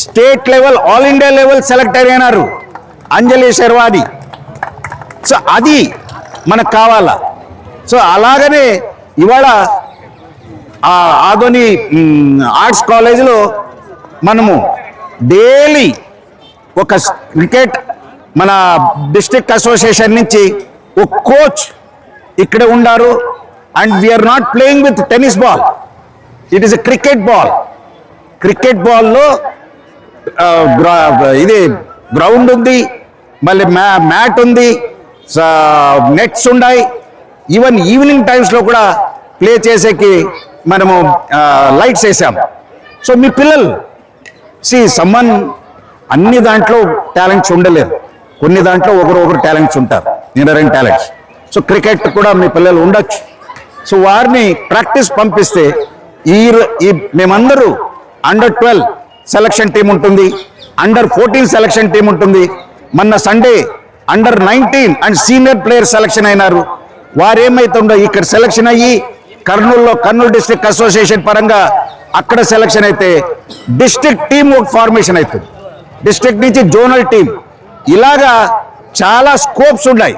state level, all India level select అయినారు, అంజలి శర్వాని. సో అది మనకు కావాలా. సో అలాగనే ఇవాళ ఆధోని ఆర్ట్స్ కాలేజీలో మనము డైలీ ఒక క్రికెట్, మన డిస్ట్రిక్ట్ అసోసియేషన్ నుంచి ఒక కోచ్ ఇక్కడ ఉండారు. And we are not playing with tennis ball, it is a cricket ball. Cricket బాల్లో ఇది గ్రౌండ్ ఉంది, మళ్ళీ మ్యాట్ ఉంది, నెట్స్ ఉన్నాయి. ఈవెన్ ఈవినింగ్ టైమ్స్లో కూడా ప్లే చేసేకి మనము లైట్స్ వేసాం. సో మీ పిల్లలు సమ్మన్ అన్ని దాంట్లో టాలెంట్స్ ఉండలేరు, కొన్ని దాంట్లో ఒకరు టాలెంట్స్ ఉంటారు, ఇన్నరెంట్ టాలెంట్స్. సో క్రికెట్ కూడా మీ పిల్లలు ఉండొచ్చు. సో వారిని ప్రాక్టీస్ పంపిస్తే ఈ మేమందరూ అండర్ 12 సెలక్షన్ టీం ఉంటుంది, అండర్ 14 సెలక్షన్ టీం ఉంటుంది. మొన్న Sunday under 19 and senior player selection అయినారు. వారు ఏమైతుందో ఇక్కడ సెలక్షన్ అయ్యి కర్నూలు డిస్ట్రిక్ట్ అసోసియేషన్ పరంగా అక్కడ సెలక్షన్ అయితే డిస్ట్రిక్ట్ టీం ఒక ఫార్మేషన్ అవుతుంది, డిస్ట్రిక్ట్ నుంచి జోనల్ టీం. ఇలాగా చాలా స్కోప్స్ ఉన్నాయి.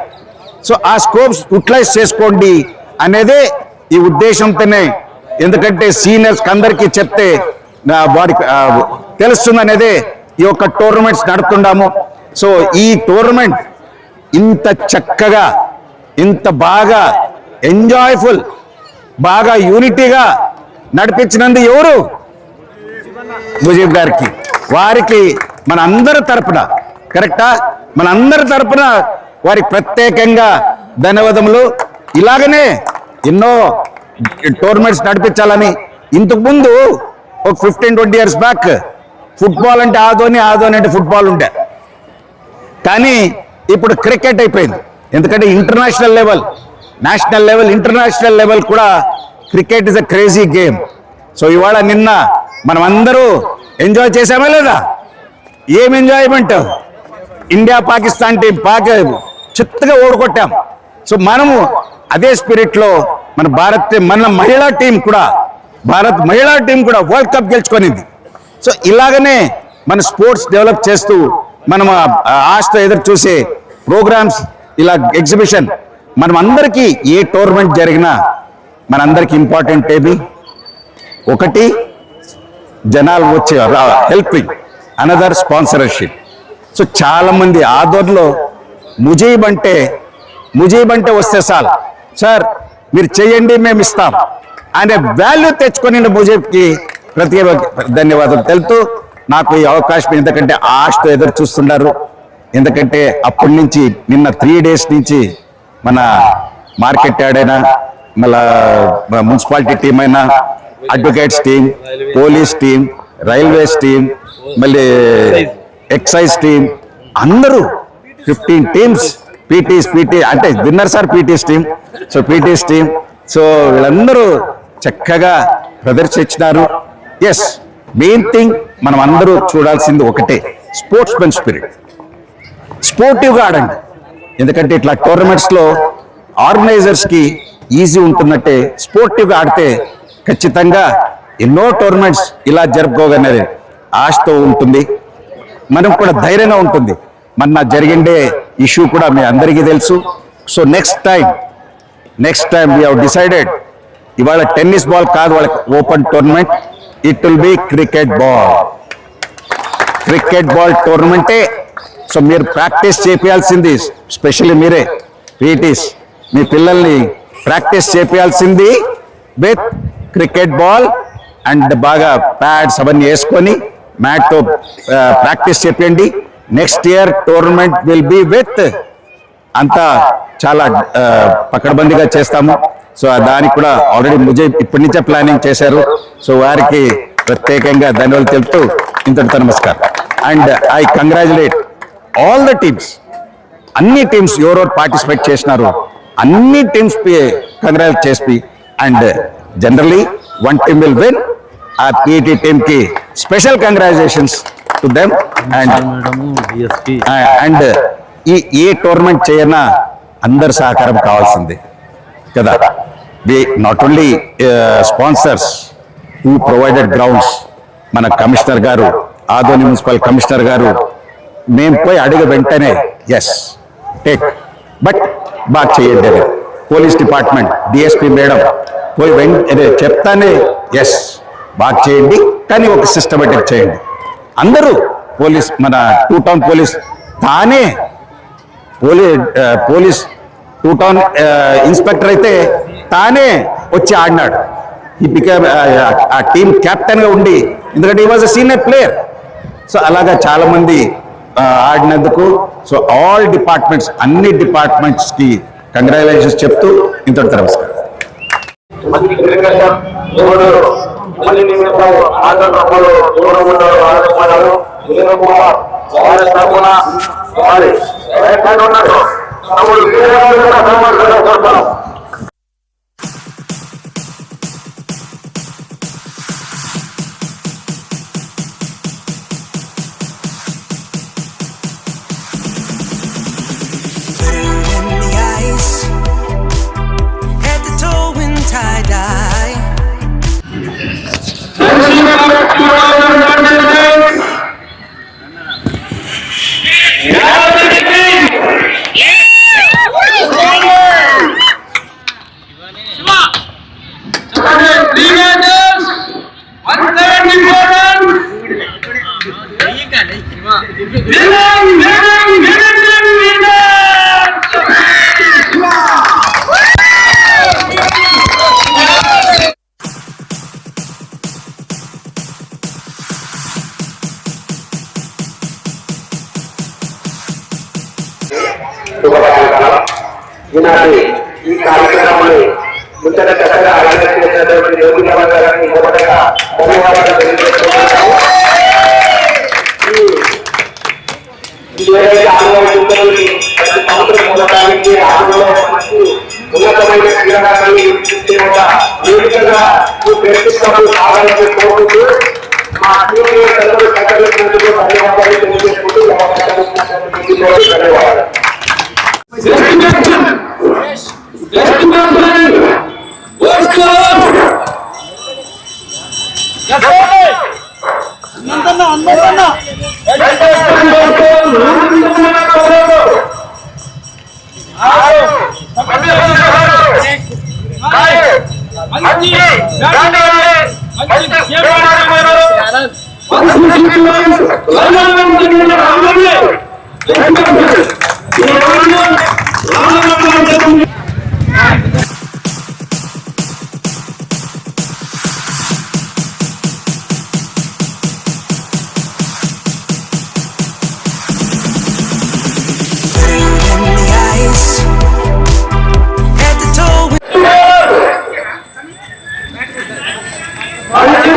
సో ఆ స్కోప్స్ యూటిలైజ్ చేసుకోండి అనేదే ఈ ఉద్దేశంతోనే. ఎందుకంటే సీనియర్స్ అందరికీ చెప్తే వారికి తెలుస్తుంది అనేదే ఈ యొక్క టోర్నమెంట్స్ నడుపుతున్నాము. సో ఈ టోర్నమెంట్ ఇంత చక్కగా, ఇంత బాగా ఎంజాయ్ఫుల్, బాగా యూనిటీగా నడిపించినందు ఎవరు? ముజీబ్ గారికి, వారికి మన అందరి తరపున, కరెక్టా, మన అందరి తరపున వారికి ప్రత్యేకంగా ధన్యవాదములు. ఇలాగనే ఎన్నో టోర్నమెంట్స్ నడిపించాలని. ఇంతకుముందు ఒక 15-20 ఇయర్స్ బ్యాక్ ఫుట్బాల్ అంటే ఆధోని అంటే ఫుట్బాల్ ఉండే, కానీ ఇప్పుడు క్రికెట్ అయిపోయింది. ఎందుకంటే international level, national level, international level కూడా cricket is a crazy game. So ఇవాళ నిన్న మనం అందరూ ఎంజాయ్ చేసామా లేదా? ఏం ఎంజాయ్మెంట్! ఇండియా పాకిస్తాన్ టీం చిత్తగా ఓడగొట్టాం. సో మనము అదే స్పిరిట్లో మన మహిళా టీం కూడా, భారత్ మహిళా టీం కూడా వరల్డ్ కప్ గెలుచుకునింది. సో ఇలాగనే మన స్పోర్ట్స్ డెవలప్ చేస్తూ మనం ఆశతో ఎదురు చూసే ప్రోగ్రామ్స్, ఇలా ఎగ్జిబిషన్, మనం అందరికీ ఏ టోర్నమెంట్ జరిగినా మనందరికీ ఇంపార్టెంట్ ఏమి? ఒకటి జనాలు వచ్చే హెల్పింగ్, అనదర్ స్పాన్సర్షిప్. సో చాలా మంది ఆదోర్లో ముజీబ్ అంటే వస్తే సార్ మీరు చేయండి మేము ఇస్తాం అనే వాల్యూ తెచ్చుకొని ముజీబ్కి ప్రత్యేక ధన్యవాదాలు తెలుపుతూ నాకు ఈ అవకాశం, ఎందుకంటే ఆశతో ఎదురు చూస్తున్నారు. ఎందుకంటే అప్పటి నుంచి నిన్న 3 days నుంచి మన మార్కెట్ యార్డ్ అయినా, మళ్ళా మున్సిపాలిటీ టీం అయినా, advocates team, police team, railways team, మళ్ళీ ఎక్సైజ్ టీం, అందరూ 15 టీమ్స్, పీటీ అంటే winners are PTs team. So PTs team, so వీళ్ళందరూ చక్కగా ప్రదర్శించినారు. ఎస్, మెయిన్ థింగ్ మనం అందరూ చూడాల్సింది ఒకటే, స్పోర్ట్స్మెన్ స్పిరిట్. స్పోర్టివ్గా ఆడండి. ఎందుకంటే ఇట్లా టోర్నమెంట్స్లో ఆర్గనైజర్స్కి ఈజీ ఉంటున్నట్టే స్పోర్టివ్గా ఆడితే ఖచ్చితంగా ఎన్నో టోర్నమెంట్స్ ఇలా జరుపుకోగలనే ఆశతో ఉంటుంది. మనం కూడా ధైర్యంగా ఉంటుంది. మొన్న జరిగిండే ఇష్యూ కూడా మీ అందరికీ తెలుసు. So next time we have decided, ఇవాళ టెన్నిస్ బాల్ కాదు వాళ్ళకి open tournament, it will be cricket ball టోర్నమెంటే. సో మీరు ప్రాక్టీస్ చేయాల్సింది, స్పెషల్లీ మీరే పీటీస్, మీ పిల్లల్ని ప్రాక్టీస్ చేయాల్సింది విత్ క్రికెట్ బాల్ అండ్ బాగా ప్యాడ్స్ అవన్నీ వేసుకొని మ్యాట్తో ప్రాక్టీస్ చేయండి. Next year tournament will be with, అంతా చాలా పకడ్బందీగా చేస్తాము. సో దానికి కూడా ఆల్రెడీ ముజీబ్ ఇప్పటి నుంచే ప్లానింగ్ చేశారు. సో వారికి ప్రత్యేకంగా ధన్యవాదాలు తెలుపుతూ ఇంతటితో నమస్కారం. And I congratulate all the teams, అన్ని టీమ్స్ ఎవరెవరు పార్టిసిపేట్ చేసినారు అన్ని టీమ్స్ కంగ్రాచులేట్ చేసి, and generally one team will win. ఆ పీటీ టీమ్ కి special congratulations to them. And ఏ టోర్నమెంట్ చేయనా అందరి సహకారం కావాల్సిందే కదా. We not only sponsors who provided grounds, మన కమిషనర్ గారు, ఆదోని మున్సిపల్ కమిషనర్ గారు, మేము పోయి అడిగి వెంటనే ఎస్ టేక్, బట్ బాగా చేయండి అని. పోలీస్ డిపార్ట్మెంట్ డిఎస్పీ మేడం పోయి వెంటనే చెప్తానే ఎస్ బాగా చేయండి, కానీ ఒక సిస్టమేటిక్ చేయండి. అందరూ పోలీస్, మన టూ టౌన్ పోలీస్ తానే పోలీస్ టూ టౌన్ ఇన్స్పెక్టర్ అయితే తానే వచ్చి ఆడినాడు. ఈ బికమ్ ఆ టీం కెప్టెన్గా ఉండి, ఎందుకంటే ఈ was a senior player. So అలాగా చాలా మంది ఆడినందుకు సో ఆల్ డిపార్ట్మెంట్స్, అన్ని డిపార్ట్మెంట్స్కి కంగ్రాచులేషన్స్ చెప్తూ ఇంతటితో నమస్కారం. మంచి క్రికెటర్ ఎవరు మళ్ళీ నిమిషం ఆంధ్రప్రదేశ్లో దూరం ఉన్నారు విజయ్ కుమార్ వారి తరఫున వారి రైట్ హ్యాండ్ ఉన్నారు తమ్ముడు చూస్తాం. ఈనాటి ఈ కార్యక్రమాన్ని ముందర చక్కగా అలంకరించినటువంటి యోగిరామ గారిని మొదటగా ధన్యవాదాలు తెలియజేస్తున్నాము. ఏదైతే ఆందోళన ప్రతి సంవత్సరం పొందడానికి ఆందోళన మంచి ఉన్నతమైన క్రీడాకారులు ఒక వేదికగా ప్రయత్నిస్తున్నప్పుడు సాగాలని కోరుకుంటూ మా అందరూ సహకరించినందుకు ధన్యవాదాలు తెలియజేసుకుంటూ ధన్యవాదాలు. Thank you.